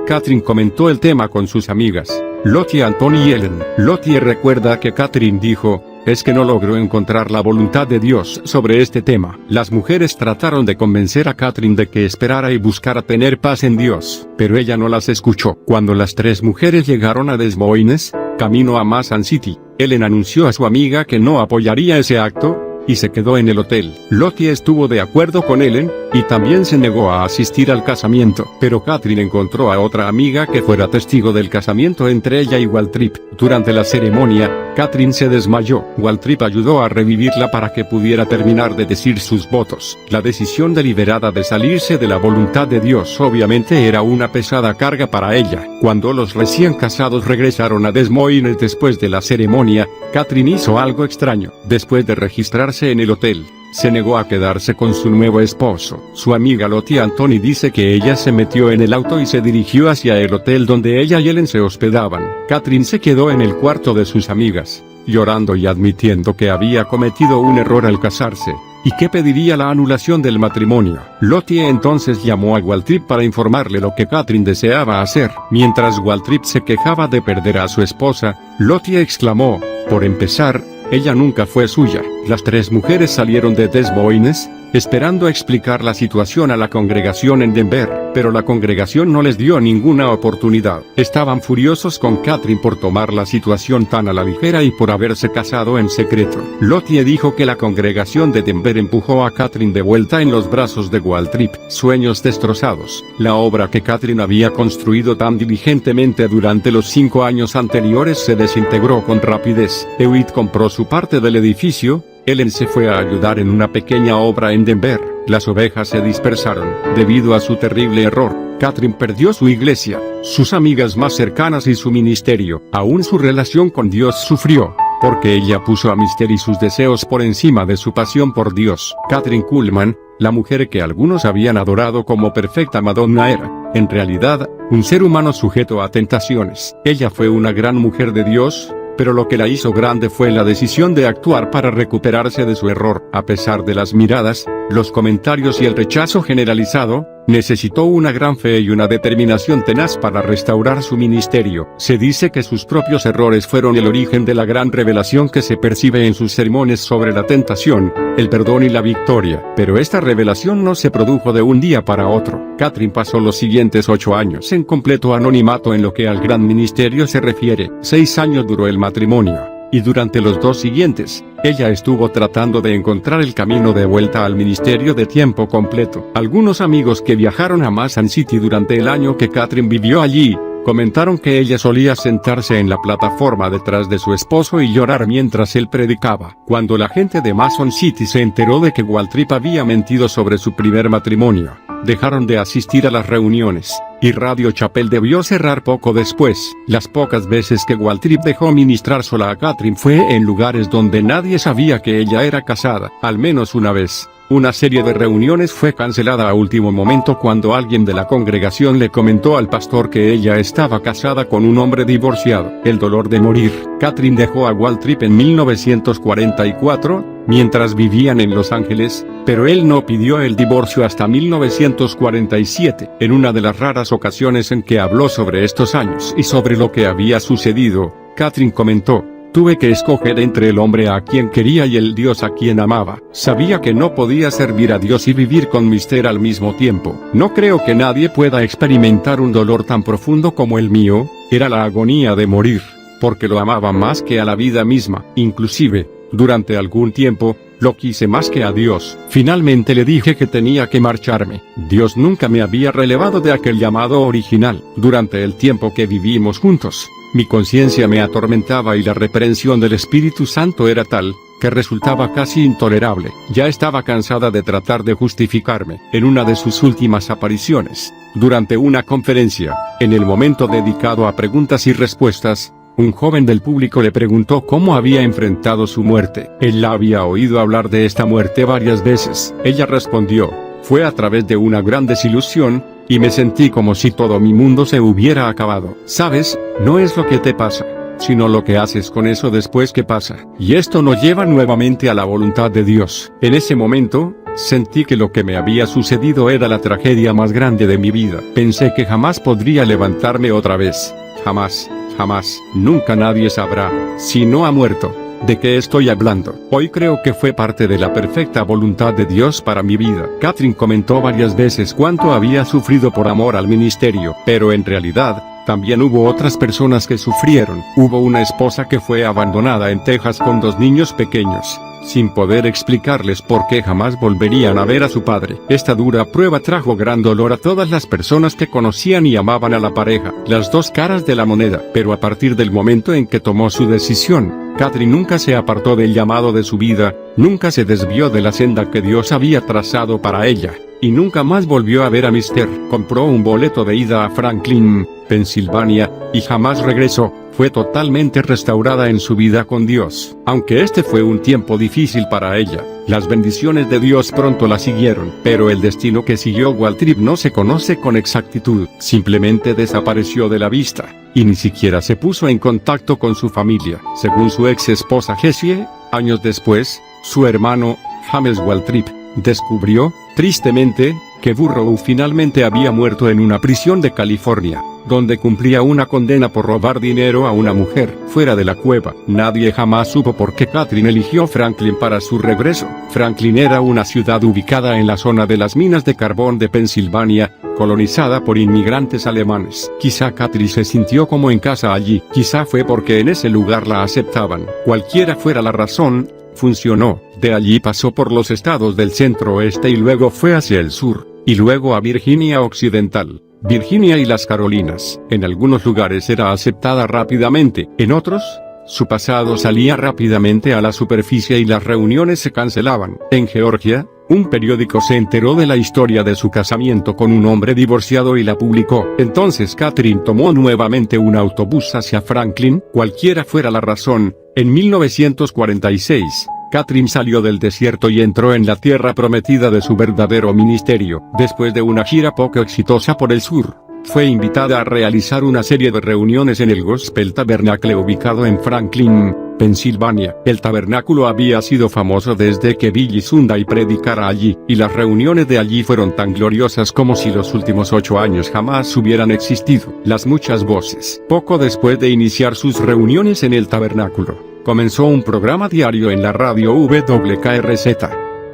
Katherine comentó el tema con sus amigas, Lottie, Anthony y Ellen. Lottie recuerda que Katherine dijo, es que no logró encontrar la voluntad de Dios sobre este tema. Las mujeres trataron de convencer a Katherine de que esperara y buscara tener paz en Dios, pero ella no las escuchó. Cuando las 3 mujeres llegaron a Des Moines, camino a Mason City, Ellen anunció a su amiga que no apoyaría ese acto, y se quedó en el hotel. Lottie estuvo de acuerdo con Ellen, y también se negó a asistir al casamiento, pero Katherine encontró a otra amiga que fuera testigo del casamiento entre ella y Waltrip. Durante la ceremonia, Katherine se desmayó. Waltrip ayudó a revivirla para que pudiera terminar de decir sus votos. La decisión deliberada de salirse de la voluntad de Dios obviamente era una pesada carga para ella. Cuando los recién casados regresaron a Des Moines después de la ceremonia, Katherine hizo algo extraño. Después de registrarse en el hotel, se negó a quedarse con su nuevo esposo. Su amiga Lottie Anthony dice que ella se metió en el auto y se dirigió hacia el hotel donde ella y Ellen se hospedaban. Katherine se quedó en el cuarto de sus amigas, llorando y admitiendo que había cometido un error al casarse, y que pediría la anulación del matrimonio. Lottie entonces llamó a Waltrip para informarle lo que Katherine deseaba hacer. Mientras Waltrip se quejaba de perder a su esposa, Lottie exclamó, por empezar, ella nunca fue suya. Las 3 mujeres salieron de Des Moines, esperando explicar la situación a la congregación en Denver, pero la congregación no les dio ninguna oportunidad. Estaban furiosos con Katherine por tomar la situación tan a la ligera y por haberse casado en secreto. Lottie dijo que la congregación de Denver empujó a Katherine de vuelta en los brazos de Waltrip. Sueños destrozados. La obra que Katherine había construido tan diligentemente durante los 5 años anteriores se desintegró con rapidez. Hewitt compró su parte del edificio. Ellen se fue a ayudar en una pequeña obra en Denver. Las ovejas se dispersaron. Debido a su terrible error, Katherine perdió su iglesia, sus amigas más cercanas y su ministerio. Aún su relación con Dios sufrió, porque ella puso a Mr. y sus deseos por encima de su pasión por Dios. Katherine Kuhlman, la mujer que algunos habían adorado como perfecta Madonna, era, en realidad, un ser humano sujeto a tentaciones. Ella fue una gran mujer de Dios, pero lo que la hizo grande fue la decisión de actuar para recuperarse de su error. A pesar de las miradas, los comentarios y el rechazo generalizado, necesitó una gran fe y una determinación tenaz para restaurar su ministerio. Se dice que sus propios errores fueron el origen de la gran revelación que se percibe en sus sermones sobre la tentación, el perdón y la victoria. Pero esta revelación no se produjo de un día para otro. Katherine pasó los siguientes 8 años en completo anonimato en lo que al gran ministerio se refiere. 6 años duró el matrimonio, y durante los 2 siguientes, ella estuvo tratando de encontrar el camino de vuelta al ministerio de tiempo completo. Algunos amigos que viajaron a Mason City durante el año que Katherine vivió allí, comentaron que ella solía sentarse en la plataforma detrás de su esposo y llorar mientras él predicaba. Cuando la gente de Mason City se enteró de que Waltrip había mentido sobre su primer matrimonio, dejaron de asistir a las reuniones, y Radio Chapel debió cerrar poco después. Las pocas veces que Waltrip dejó ministrar sola a Katherine fue en lugares donde nadie sabía que ella era casada. Al menos una vez, una serie de reuniones fue cancelada a último momento cuando alguien de la congregación le comentó al pastor que ella estaba casada con un hombre divorciado. El dolor de morir. Katherine dejó a Waltrip en 1944, mientras vivían en Los Ángeles, pero él no pidió el divorcio hasta 1947. En una de las raras ocasiones en que habló sobre estos años y sobre lo que había sucedido, Katherine comentó: tuve que escoger entre el hombre a quien quería y el Dios a quien amaba. Sabía que no podía servir a Dios y vivir con Mr. al mismo tiempo. No creo que nadie pueda experimentar un dolor tan profundo como el mío. Era la agonía de morir, porque lo amaba más que a la vida misma. Inclusive, durante algún tiempo, lo quise más que a Dios. Finalmente le dije que tenía que marcharme. Dios nunca me había relevado de aquel llamado original. Durante el tiempo que vivimos juntos, mi conciencia me atormentaba y la reprensión del Espíritu Santo era tal, que resultaba casi intolerable. Ya estaba cansada de tratar de justificarme. En una de sus últimas apariciones, durante una conferencia, en el momento dedicado a preguntas y respuestas, Un joven del público le preguntó cómo había enfrentado su muerte. Él la había oído hablar de esta muerte varias veces. Ella respondió: fue a través de una gran desilusión, y me sentí como si todo mi mundo se hubiera acabado. ¿Sabes? No es lo que te pasa, sino lo que haces con eso después que pasa. Y esto nos lleva nuevamente a la voluntad de Dios. En ese momento, sentí que lo que me había sucedido era la tragedia más grande de mi vida. Pensé que jamás podría levantarme otra vez. Jamás, jamás, nunca nadie sabrá, si no ha muerto, de qué estoy hablando. Hoy creo que fue parte de la perfecta voluntad de Dios para mi vida. Catherine comentó varias veces cuánto había sufrido por amor al ministerio, pero en realidad, también hubo otras personas que sufrieron. Hubo una esposa que fue abandonada en Texas con 2 niños pequeños, sin poder explicarles por qué jamás volverían a ver a su padre. Esta dura prueba trajo gran dolor a todas las personas que conocían y amaban a la pareja. Las dos caras de la moneda. Pero a partir del momento en que tomó su decisión, Catherine nunca se apartó del llamado de su vida, nunca se desvió de la senda que Dios había trazado para ella, y nunca más volvió a ver a Mr. Compró un boleto de ida a Franklin, Pensilvania, y jamás regresó. Fue totalmente restaurada en su vida con Dios. Aunque este fue un tiempo difícil para ella, las bendiciones de Dios pronto la siguieron. Pero el destino que siguió Waltrip no se conoce con exactitud. Simplemente desapareció de la vista, y ni siquiera se puso en contacto con su familia. Según su ex esposa Jessie, años después, su hermano, James Waltrip, descubrió, tristemente, que Burrow finalmente había muerto en una prisión de California, donde cumplía una condena por robar dinero a una mujer, fuera de la cueva. Nadie jamás supo por qué Catherine eligió Franklin para su regreso. Franklin era una ciudad ubicada en la zona de las minas de carbón de Pensilvania, colonizada por inmigrantes alemanes. Quizá Catherine se sintió como en casa allí, quizá fue porque en ese lugar la aceptaban. Cualquiera fuera la razón, funcionó. De allí pasó por los estados del centro-oeste y luego fue hacia el sur, y luego a Virginia Occidental, Virginia y las Carolinas. En algunos lugares era aceptada rápidamente, en otros, su pasado salía rápidamente a la superficie y las reuniones se cancelaban. En Georgia, un periódico se enteró de la historia de su casamiento con un hombre divorciado y la publicó. Entonces Catherine tomó nuevamente un autobús hacia Franklin. Cualquiera fuera la razón, en 1946, Catherine salió del desierto y entró en la tierra prometida de su verdadero ministerio. Después de una gira poco exitosa por el sur, fue invitada a realizar una serie de reuniones en el Gospel Tabernacle ubicado en Franklin, Pensilvania. El tabernáculo había sido famoso desde que Billy Sunday predicara allí, y las reuniones de allí fueron tan gloriosas como si los últimos 8 años jamás hubieran existido. Las muchas voces. Poco después de iniciar sus reuniones en el tabernáculo, comenzó un programa diario en la radio WKRZ,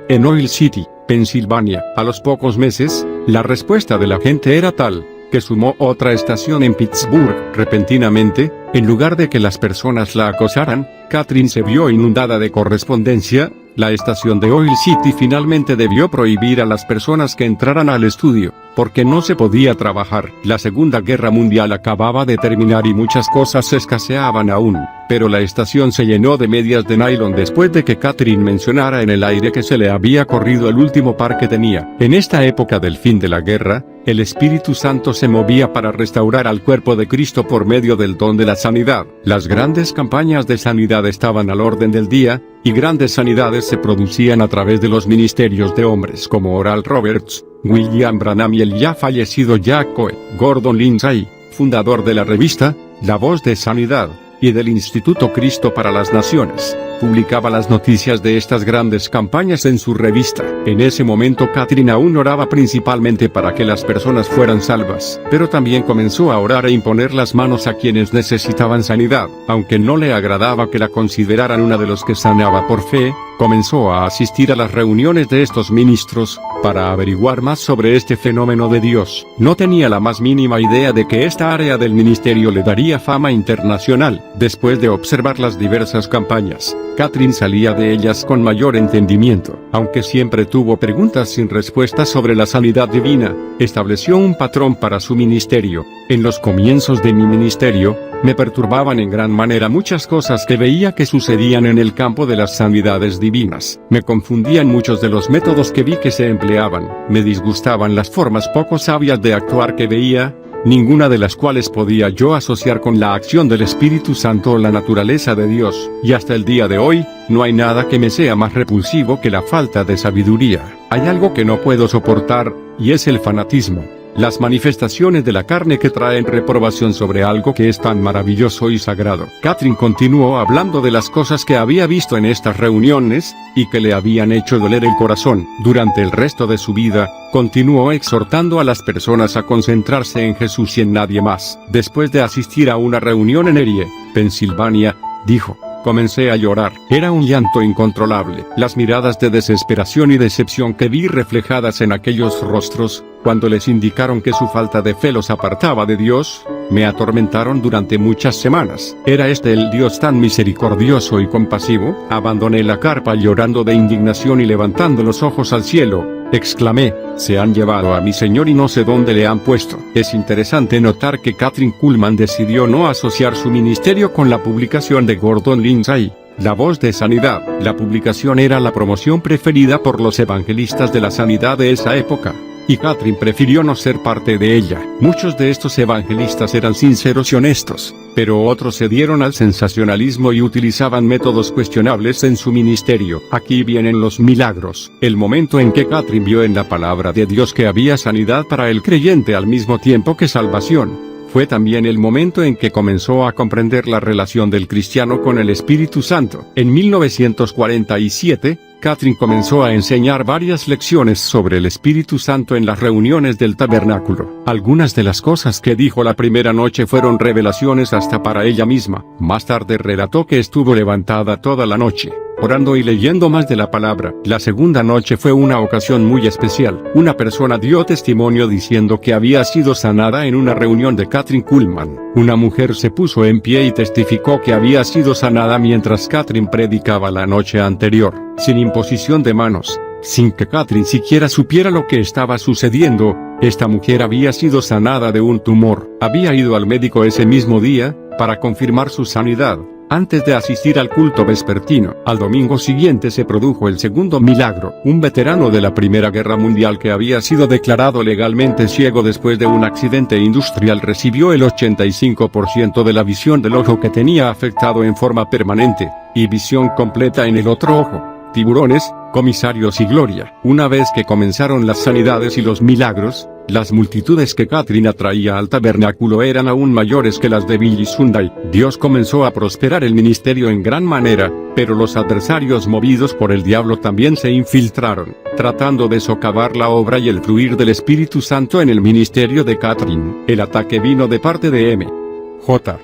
en Oil City, Pensilvania. A los pocos meses, la respuesta de la gente era tal, que sumó otra estación en Pittsburgh. Repentinamente, en lugar de que las personas la acosaran, Catherine se vio inundada de correspondencia. La estación de Oil City finalmente debió prohibir a las personas que entraran al estudio, porque no se podía trabajar. La Segunda Guerra Mundial acababa de terminar y muchas cosas escaseaban aún, pero la estación se llenó de medias de nylon después de que Catherine mencionara en el aire que se le había corrido el último par que tenía. En esta época del fin de la guerra, el Espíritu Santo se movía para restaurar al cuerpo de Cristo por medio del don de la sanidad. Las grandes campañas de sanidad estaban al orden del día, y grandes sanidades se producían a través de los ministerios de hombres como Oral Roberts, William Branham y el ya fallecido Jack Coe. Gordon Lindsay, fundador de la revista La Voz de Sanidad, y del Instituto Cristo para las Naciones, publicaba las noticias de estas grandes campañas en su revista. En ese momento Catherine aún oraba principalmente para que las personas fueran salvas, pero también comenzó a orar e imponer las manos a quienes necesitaban sanidad. Aunque no le agradaba que la consideraran una de los que sanaba por fe, comenzó a asistir a las reuniones de estos ministros, para averiguar más sobre este fenómeno de Dios. No tenía la más mínima idea de que esta área del ministerio le daría fama internacional. Después de observar las diversas campañas, Catherine salía de ellas con mayor entendimiento. Aunque siempre tuvo preguntas sin respuesta sobre la sanidad divina, estableció un patrón para su ministerio. En los comienzos de mi ministerio, me perturbaban en gran manera muchas cosas que veía que sucedían en el campo de las sanidades divinas. Me confundían muchos de los métodos que vi que se empleaban. Me disgustaban las formas poco sabias de actuar que veía, ninguna de las cuales podía yo asociar con la acción del Espíritu Santo o la naturaleza de Dios, y hasta el día de hoy, no hay nada que me sea más repulsivo que la falta de sabiduría. Hay algo que no puedo soportar, y es el fanatismo. Las manifestaciones de la carne que traen reprobación sobre algo que es tan maravilloso y sagrado. Catherine continuó hablando de las cosas que había visto en estas reuniones, y que le habían hecho doler el corazón. Durante el resto de su vida, continuó exhortando a las personas a concentrarse en Jesús y en nadie más. Después de asistir a una reunión en Erie, Pensilvania, dijo: comencé a llorar. Era un llanto incontrolable. Las miradas de desesperación y decepción que vi reflejadas en aquellos rostros, cuando les indicaron que su falta de fe los apartaba de Dios, me atormentaron durante muchas semanas. ¿Era este el Dios tan misericordioso y compasivo? Abandoné la carpa llorando de indignación y levantando los ojos al cielo, exclamé: se han llevado a mi Señor y no sé dónde le han puesto. Es interesante notar que Kathryn Kuhlman decidió no asociar su ministerio con la publicación de Gordon Lindsay, La Voz de Sanidad. La publicación era la promoción preferida por los evangelistas de la sanidad de esa época, y Kathryn prefirió no ser parte de ella. Muchos de estos evangelistas eran sinceros y honestos, pero otros se dieron al sensacionalismo y utilizaban métodos cuestionables en su ministerio. Aquí vienen los milagros. El momento en que Kathryn vio en la palabra de Dios que había sanidad para el creyente al mismo tiempo que salvación, fue también el momento en que comenzó a comprender la relación del cristiano con el Espíritu Santo. En 1947, Kathryn comenzó a enseñar varias lecciones sobre el Espíritu Santo en las reuniones del tabernáculo. Algunas de las cosas que dijo la primera noche fueron revelaciones hasta para ella misma. Más tarde relató que estuvo levantada toda la noche, orando y leyendo más de la palabra. La segunda noche fue una ocasión muy especial. Una persona dio testimonio diciendo que había sido sanada en una reunión de Kathryn Kuhlman. Una mujer se puso en pie y testificó que había sido sanada mientras Kathryn predicaba la noche anterior, sin imposición de manos. Sin que Kathryn siquiera supiera lo que estaba sucediendo, esta mujer había sido sanada de un tumor. Había ido al médico ese mismo día, para confirmar su sanidad, antes de asistir al culto vespertino. Al domingo siguiente se produjo el segundo milagro. Un veterano de la Primera Guerra Mundial que había sido declarado legalmente ciego después de un accidente industrial recibió el 85% de la visión del ojo que tenía afectado en forma permanente, y visión completa en el otro ojo. Tiburones, comisarios y gloria. Una vez que comenzaron las sanidades y los milagros, las multitudes que Kathryn atraía al tabernáculo eran aún mayores que las de Billy Sunday. Dios comenzó a prosperar el ministerio en gran manera, pero los adversarios movidos por el diablo también se infiltraron, tratando de socavar la obra y el fluir del Espíritu Santo en el ministerio de Kathryn. El ataque vino de parte de M.J.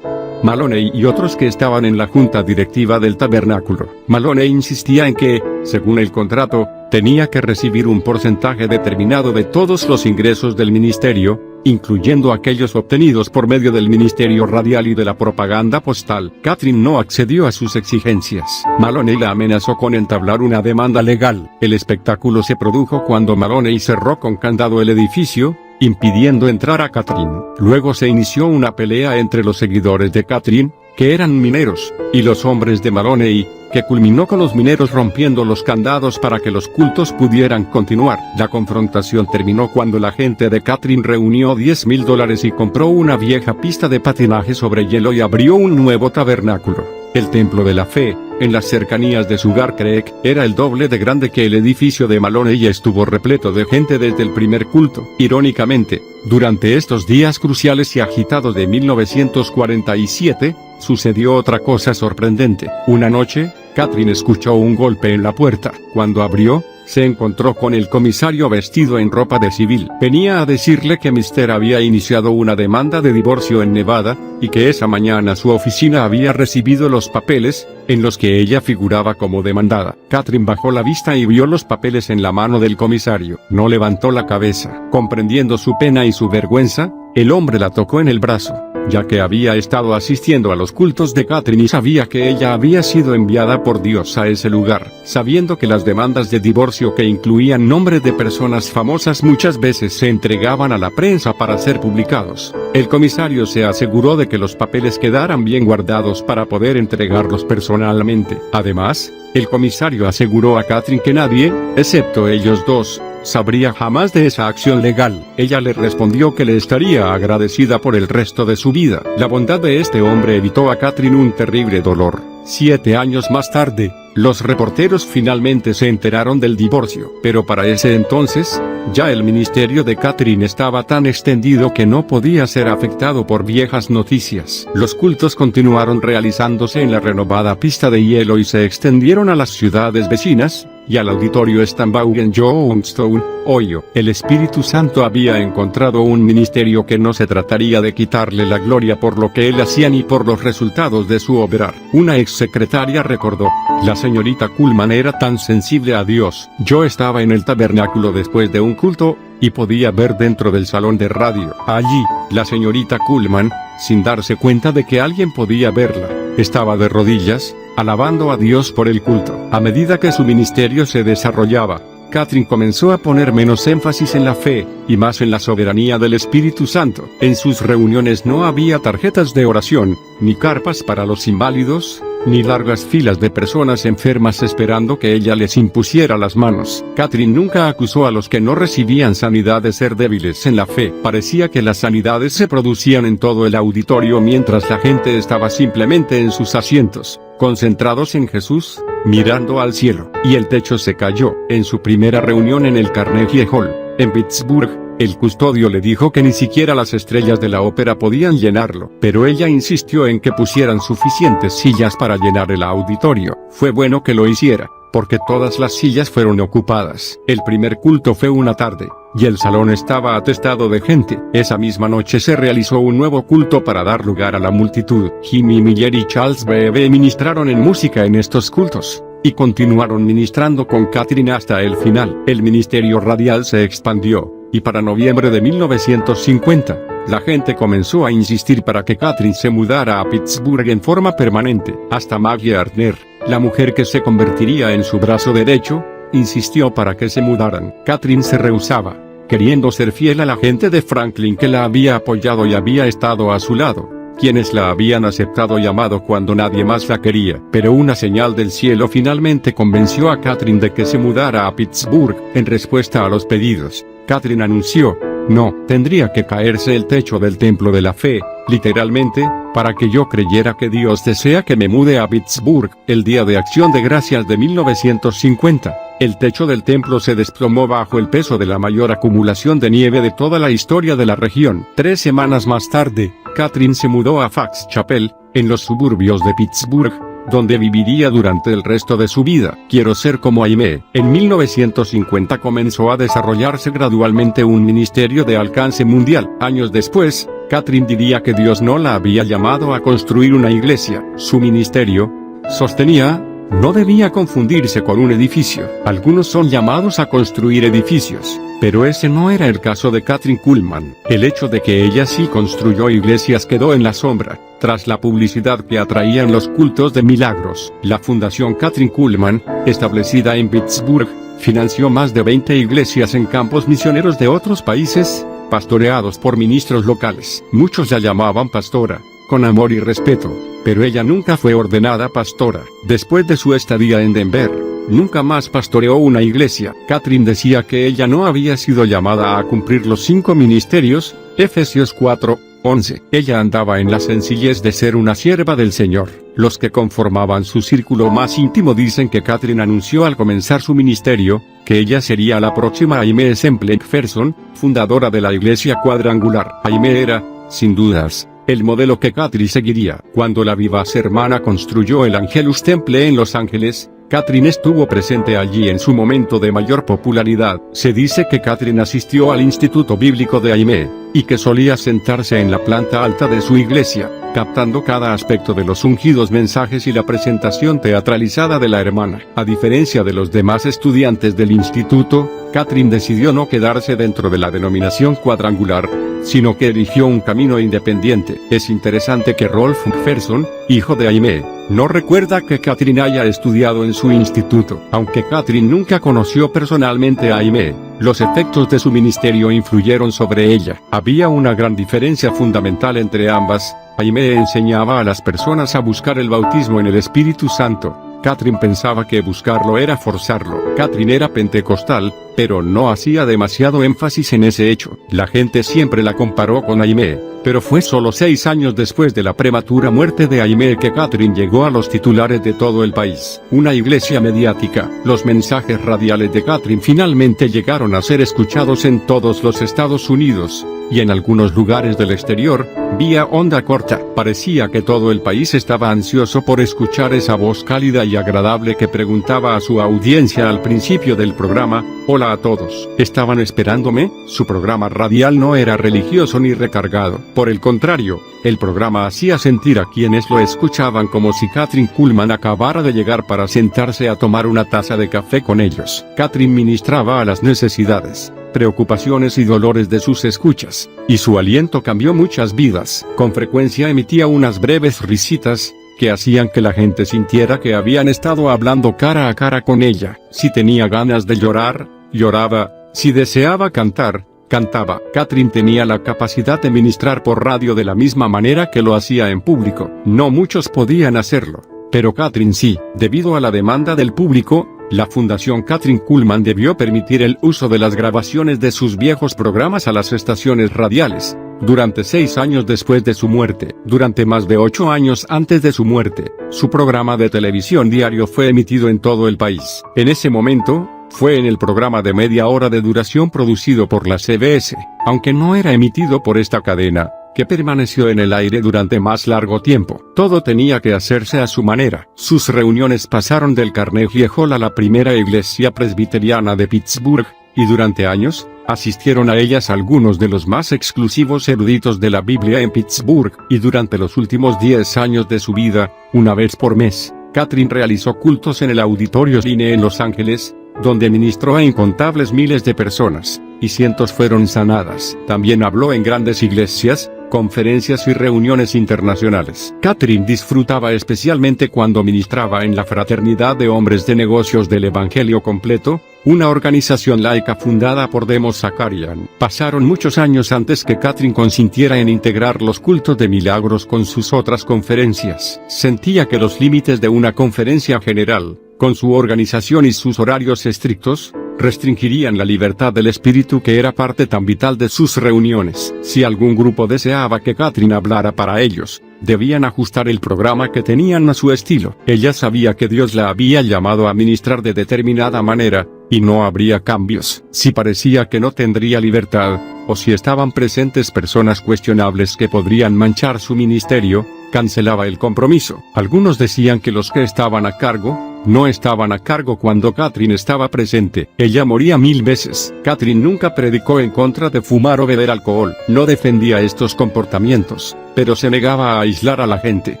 Maloney y otros que estaban en la junta directiva del tabernáculo. Maloney insistía en que, según el contrato, tenía que recibir un porcentaje determinado de todos los ingresos del ministerio, incluyendo aquellos obtenidos por medio del ministerio radial y de la propaganda postal. Kathryn no accedió a sus exigencias. Maloney la amenazó con entablar una demanda legal. El espectáculo se produjo cuando Maloney cerró con candado el edificio, impidiendo entrar a Kathryn. Luego se inició una pelea entre los seguidores de Kathryn, que eran mineros, y los hombres de Maloney, que culminó con los mineros rompiendo los candados para que los cultos pudieran continuar. La confrontación terminó cuando la gente de Kathryn reunió $10,000 y compró una vieja pista de patinaje sobre hielo y abrió un nuevo tabernáculo. El Templo de la Fe, en las cercanías de Sugar Creek, era el doble de grande que el edificio de Maloney y estuvo repleto de gente desde el primer culto. Irónicamente, durante estos días cruciales y agitados de 1947, sucedió otra cosa sorprendente. Una noche, Kathryn escuchó un golpe en la puerta. Cuando abrió, se encontró con el comisario vestido en ropa de civil. Venía a decirle que Mr. había iniciado una demanda de divorcio en Nevada, y que esa mañana su oficina había recibido los papeles, en los que ella figuraba como demandada. Kathryn bajó la vista y vio los papeles en la mano del comisario. No levantó la cabeza. Comprendiendo su pena y su vergüenza, el hombre la tocó en el brazo, ya que había estado asistiendo a los cultos de Kathryn y sabía que ella había sido enviada por Dios a ese lugar. Sabiendo que las demandas de divorcio que incluían nombres de personas famosas muchas veces se entregaban a la prensa para ser publicados, el comisario se aseguró de que los papeles quedaran bien guardados para poder entregarlos personalmente. Además, el comisario aseguró a Kathryn que nadie, excepto ellos dos, sabría jamás de esa acción legal. Ella le respondió que le estaría agradecida por el resto de su vida. La bondad de este hombre evitó a Catherine un terrible dolor. 7 años más tarde, los reporteros finalmente se enteraron del divorcio, pero para ese entonces, ya el ministerio de Catherine estaba tan extendido que no podía ser afectado por viejas noticias. Los cultos continuaron realizándose en la renovada pista de hielo y se extendieron a las ciudades vecinas, y al auditorio Stambaugh en Johnstown, Ohio. El Espíritu Santo había encontrado un ministerio que no se trataría de quitarle la gloria por lo que él hacía ni por los resultados de su obrar. Una exsecretaria recordó: la señorita Kuhlman era tan sensible a Dios. Yo estaba en el tabernáculo después de un culto, y podía ver dentro del salón de radio. Allí, la señorita Kuhlman, sin darse cuenta de que alguien podía verla, estaba de rodillas, alabando a Dios por el culto. A medida que su ministerio se desarrollaba, Catherine comenzó a poner menos énfasis en la fe, y más en la soberanía del Espíritu Santo. En sus reuniones no había tarjetas de oración, ni carpas para los inválidos, ni largas filas de personas enfermas esperando que ella les impusiera las manos. Catherine nunca acusó a los que no recibían sanidad de ser débiles en la fe. Parecía que las sanidades se producían en todo el auditorio mientras la gente estaba simplemente en sus asientos, concentrados en Jesús, mirando al cielo. Y el techo se cayó. En su primera reunión en el Carnegie Hall, en Pittsburgh, el custodio le dijo que ni siquiera las estrellas de la ópera podían llenarlo, pero ella insistió en que pusieran suficientes sillas para llenar el auditorio. Fue bueno que lo hiciera, porque todas las sillas fueron ocupadas. El primer culto fue una tarde, y el salón estaba atestado de gente. Esa misma noche se realizó un nuevo culto para dar lugar a la multitud. Jimmy Miller y Charles B.B. ministraron en música en estos cultos, y continuaron ministrando con Catherine hasta el final. El ministerio radial se expandió, y para noviembre de 1950, la gente comenzó a insistir para que Catherine se mudara a Pittsburgh en forma permanente. Hasta Maggie Gardner, la mujer que se convertiría en su brazo derecho, insistió para que se mudaran. Catherine se rehusaba, queriendo ser fiel a la gente de Franklin que la había apoyado y había estado a su lado, quienes la habían aceptado y amado cuando nadie más la quería. Pero una señal del cielo finalmente convenció a Catherine de que se mudara a Pittsburgh. En respuesta a los pedidos, Catherine anunció: no, tendría que caerse el techo del templo de la fe, literalmente, para que yo creyera que Dios desea que me mude a Pittsburgh. El Día de Acción de Gracias de 1950, el techo del templo se desplomó bajo el peso de la mayor acumulación de nieve de toda la historia de la región. 3 semanas más tarde, Catherine se mudó a Fox Chapel, en los suburbios de Pittsburgh, donde viviría durante el resto de su vida. Quiero ser como Aimee. En 1950 comenzó a desarrollarse gradualmente un ministerio de alcance mundial. Años después, Catherine diría que Dios no la había llamado a construir una iglesia. Su ministerio, sostenía, no debía confundirse con un edificio. Algunos son llamados a construir edificios, pero ese no era el caso de Catherine Kuhlman. El hecho de que ella sí construyó iglesias quedó en la sombra, tras la publicidad que atraían los cultos de milagros. La Fundación Catherine Kuhlman, establecida en Pittsburgh, financió más de 20 iglesias en campos misioneros de otros países, pastoreados por ministros locales. Muchos la llamaban pastora, con amor y respeto, pero ella nunca fue ordenada pastora. Después de su estadía en Denver, nunca más pastoreó una iglesia. Catherine decía que ella no había sido llamada a cumplir los 5 ministerios, Efesios 4:11. Ella andaba en la sencillez de ser una sierva del Señor. Los que conformaban su círculo más íntimo dicen que Catherine anunció al comenzar su ministerio, que ella sería la próxima Aimee Semple McPherson, fundadora de la Iglesia Cuadrangular. Aimee era, sin dudas, el modelo que Catherine seguiría. Cuando la vivaz hermana construyó el Angelus Temple en Los Ángeles, Catherine estuvo presente allí en su momento de mayor popularidad. Se dice que Catherine asistió al Instituto Bíblico de Aimee, y que solía sentarse en la planta alta de su iglesia, captando cada aspecto de los ungidos mensajes y la presentación teatralizada de la hermana. A diferencia de los demás estudiantes del instituto, Catherine decidió no quedarse dentro de la denominación cuadrangular, sino que eligió un camino independiente. Es interesante que Rolf McPherson, hijo de Aimee, no recuerda que Catherine haya estudiado en su instituto. Aunque Catherine nunca conoció personalmente a Aimee, los efectos de su ministerio influyeron sobre ella. Había una gran diferencia fundamental entre ambas. Aimee enseñaba a las personas a buscar el bautismo en el Espíritu Santo, Catherine pensaba que buscarlo era forzarlo. Catherine era pentecostal, pero no hacía demasiado énfasis en ese hecho. La gente siempre la comparó con Aimee, pero fue solo 6 años después de la prematura muerte de Aimee que Catherine llegó a los titulares de todo el país. Una iglesia mediática. Los mensajes radiales de Catherine finalmente llegaron a ser escuchados en todos los Estados Unidos, y en algunos lugares del exterior, vía onda corta. Parecía que todo el país estaba ansioso por escuchar esa voz cálida y agradable que preguntaba a su audiencia al principio del programa: hola a todos. ¿Estaban esperándome? Su programa radial no era religioso ni recargado. Por el contrario, el programa hacía sentir a quienes lo escuchaban como si Kathryn Kuhlman acabara de llegar para sentarse a tomar una taza de café con ellos. Kathryn ministraba a las necesidades, preocupaciones y dolores de sus escuchas, y su aliento cambió muchas vidas. Con frecuencia emitía unas breves risitas, que hacían que la gente sintiera que habían estado hablando cara a cara con ella. Si tenía ganas de llorar, lloraba; si deseaba cantar, cantaba. Kathryn tenía la capacidad de ministrar por radio de la misma manera que lo hacía en público. No muchos podían hacerlo, pero Kathryn sí. Debido a la demanda del público, la Fundación Kathryn Kuhlman debió permitir el uso de las grabaciones de sus viejos programas a las estaciones radiales. Durante 6 años después de su muerte, durante más de 8 años antes de su muerte, su programa de televisión diario fue emitido en todo el país. En ese momento, fue en el programa de media hora de duración producido por la CBS, aunque no era emitido por esta cadena, que permaneció en el aire durante más largo tiempo. Todo tenía que hacerse a su manera. Sus reuniones pasaron del Carnegie Hall a la primera iglesia presbiteriana de Pittsburgh, y durante años, asistieron a ellas algunos de los más exclusivos eruditos de la Biblia en Pittsburgh, y durante los últimos 10 años de su vida, una vez por mes, Kathryn realizó cultos en el Auditorio Line en Los Ángeles, donde ministró a incontables miles de personas, y cientos fueron sanadas. También habló en grandes iglesias, conferencias y reuniones internacionales. Kathryn disfrutaba especialmente cuando ministraba en la Fraternidad de Hombres de Negocios del Evangelio Completo, una organización laica fundada por Demos Zakarian. Pasaron muchos años antes que Kathryn consintiera en integrar los cultos de milagros con sus otras conferencias. Sentía que los límites de una conferencia general, con su organización y sus horarios estrictos, restringirían la libertad del espíritu que era parte tan vital de sus reuniones. Si algún grupo deseaba que Kathryn hablara para ellos, debían ajustar el programa que tenían a su estilo. Ella sabía que Dios la había llamado a ministrar de determinada manera, y no habría cambios. Si parecía que no tendría libertad, o si estaban presentes personas cuestionables que podrían manchar su ministerio, cancelaba el compromiso. Algunos decían que los que estaban a cargo, no estaban a cargo cuando Kathryn estaba presente. Ella moría 1000 veces. Kathryn nunca predicó en contra de fumar o beber alcohol. No defendía estos comportamientos, pero se negaba a aislar a la gente.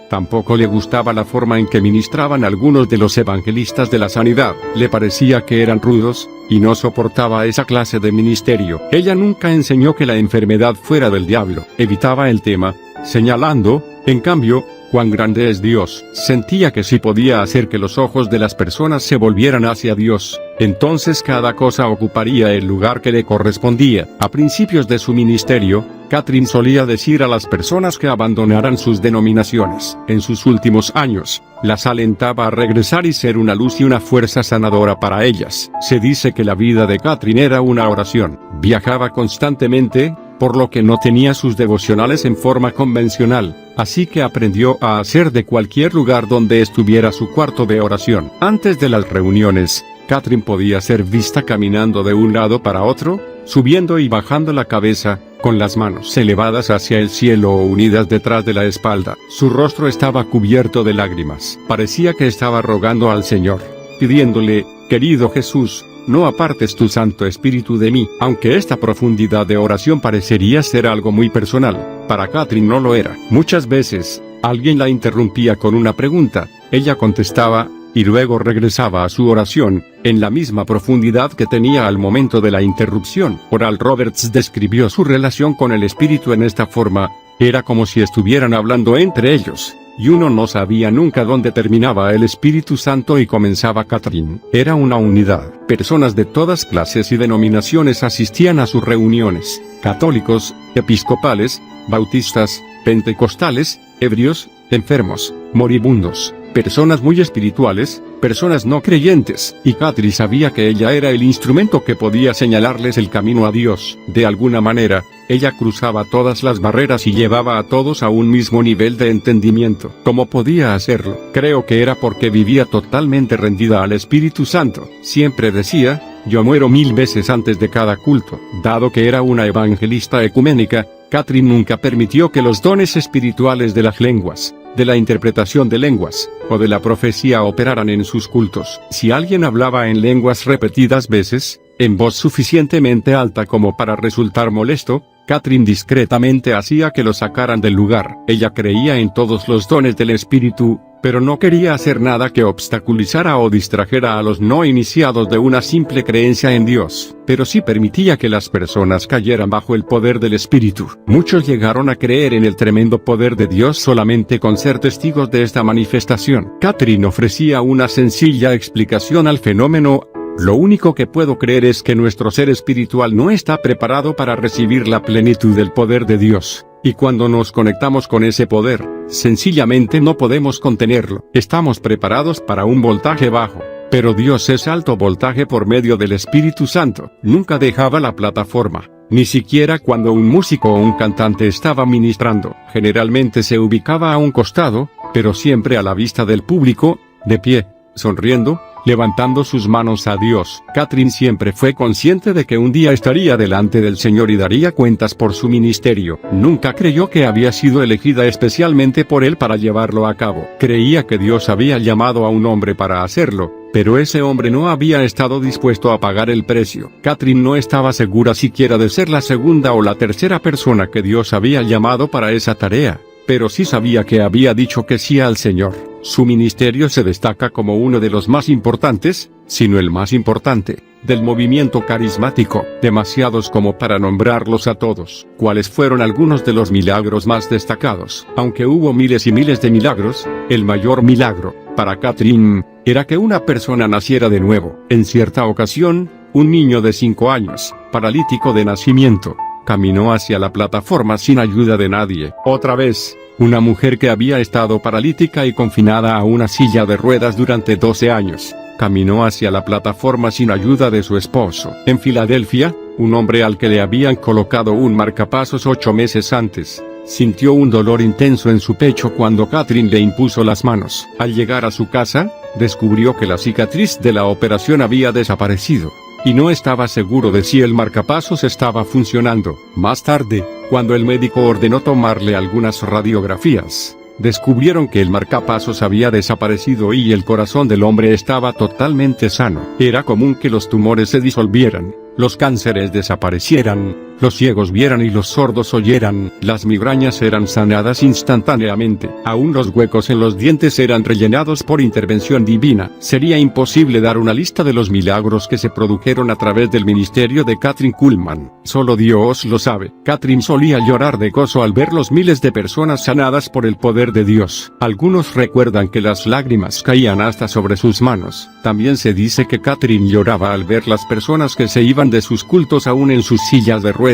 Tampoco le gustaba la forma en que ministraban algunos de los evangelistas de la sanidad. Le parecía que eran rudos, y no soportaba esa clase de ministerio. Ella nunca enseñó que la enfermedad fuera del diablo. Evitaba el tema, señalando, en cambio, cuán grande es Dios. Sentía que si podía hacer que los ojos de las personas se volvieran hacia Dios, entonces cada cosa ocuparía el lugar que le correspondía. A principios de su ministerio, Kathryn solía decir a las personas que abandonaran sus denominaciones. En sus últimos años, las alentaba a regresar y ser una luz y una fuerza sanadora para ellas. Se dice que la vida de Kathryn era una oración. Viajaba constantemente, por lo que no tenía sus devocionales en forma convencional, así que aprendió a hacer de cualquier lugar donde estuviera su cuarto de oración. Antes de las reuniones, Kathryn podía ser vista caminando de un lado para otro, subiendo y bajando la cabeza, con las manos elevadas hacia el cielo o unidas detrás de la espalda. Su rostro estaba cubierto de lágrimas. Parecía que estaba rogando al Señor, pidiéndole: querido Jesús, no apartes tu Santo Espíritu de mí. Aunque esta profundidad de oración parecería ser algo muy personal, para Kathryn no lo era. Muchas veces, alguien la interrumpía con una pregunta, ella contestaba, y luego regresaba a su oración, en la misma profundidad que tenía al momento de la interrupción. Oral Roberts describió su relación con el Espíritu en esta forma: era como si estuvieran hablando entre ellos, y uno no sabía nunca dónde terminaba el Espíritu Santo y comenzaba Kathryn. Era una unidad. Personas de todas clases y denominaciones asistían a sus reuniones: católicos, episcopales, bautistas, pentecostales, ebrios, enfermos, moribundos, personas muy espirituales, personas no creyentes, y Catherine sabía que ella era el instrumento que podía señalarles el camino a Dios. De alguna manera, ella cruzaba todas las barreras y llevaba a todos a un mismo nivel de entendimiento. ¿Cómo podía hacerlo? Creo que era porque vivía totalmente rendida al Espíritu Santo. Siempre decía: yo muero 1000 veces antes de cada culto. Dado que era una evangelista ecuménica, Catherine nunca permitió que los dones espirituales de las lenguas, de la interpretación de lenguas, o de la profecía operaran en sus cultos. Si alguien hablaba en lenguas repetidas veces, en voz suficientemente alta como para resultar molesto, Catherine discretamente hacía que lo sacaran del lugar. Ella creía en todos los dones del Espíritu, pero no quería hacer nada que obstaculizara o distrajera a los no iniciados de una simple creencia en Dios, pero sí permitía que las personas cayeran bajo el poder del Espíritu. Muchos llegaron a creer en el tremendo poder de Dios solamente con ser testigos de esta manifestación. Catherine ofrecía una sencilla explicación al fenómeno: lo único que puedo creer es que nuestro ser espiritual no está preparado para recibir la plenitud del poder de Dios, y cuando nos conectamos con ese poder, sencillamente no podemos contenerlo. Estamos preparados para un voltaje bajo, pero Dios es alto voltaje por medio del Espíritu Santo. Nunca dejaba la plataforma, ni siquiera cuando un músico o un cantante estaba ministrando. Generalmente se ubicaba a un costado, pero siempre a la vista del público, de pie, sonriendo, levantando sus manos a Dios. Catherine siempre fue consciente de que un día estaría delante del Señor y daría cuentas por su ministerio. Nunca creyó que había sido elegida especialmente por Él para llevarlo a cabo. Creía que Dios había llamado a un hombre para hacerlo, pero ese hombre no había estado dispuesto a pagar el precio. Catherine no estaba segura siquiera de ser la segunda o la tercera persona que Dios había llamado para esa tarea, pero sí sabía que había dicho que sí al Señor. Su ministerio se destaca como uno de los más importantes, si no el más importante, del movimiento carismático, demasiados como para nombrarlos a todos. ¿Cuáles fueron algunos de los milagros más destacados? Aunque hubo miles y miles de milagros, el mayor milagro, para Catherine, era que una persona naciera de nuevo. En cierta ocasión, un niño de 5 años, paralítico de nacimiento, caminó hacia la plataforma sin ayuda de nadie. Otra vez, una mujer que había estado paralítica y confinada a una silla de ruedas durante 12 años, caminó hacia la plataforma sin ayuda de su esposo. En Filadelfia, un hombre al que le habían colocado un marcapasos 8 meses antes, sintió un dolor intenso en su pecho cuando Catherine le impuso las manos. Al llegar a su casa, descubrió que la cicatriz de la operación había desaparecido, y no estaba seguro de si el marcapasos estaba funcionando. Más tarde, cuando el médico ordenó tomarle algunas radiografías, descubrieron que el marcapasos había desaparecido y el corazón del hombre estaba totalmente sano. Era común que los tumores se disolvieran, los cánceres desaparecieran, los ciegos vieran y los sordos oyeran, las migrañas eran sanadas instantáneamente, aún los huecos en los dientes eran rellenados por intervención divina. Sería imposible dar una lista de los milagros que se produjeron a través del ministerio de Kathryn Kuhlman. Solo Dios lo sabe. Catherine solía llorar de gozo al ver los miles de personas sanadas por el poder de Dios. Algunos recuerdan que las lágrimas caían hasta sobre sus manos. También se dice que Catherine lloraba al ver las personas que se iban de sus cultos aún en sus sillas de ruedas,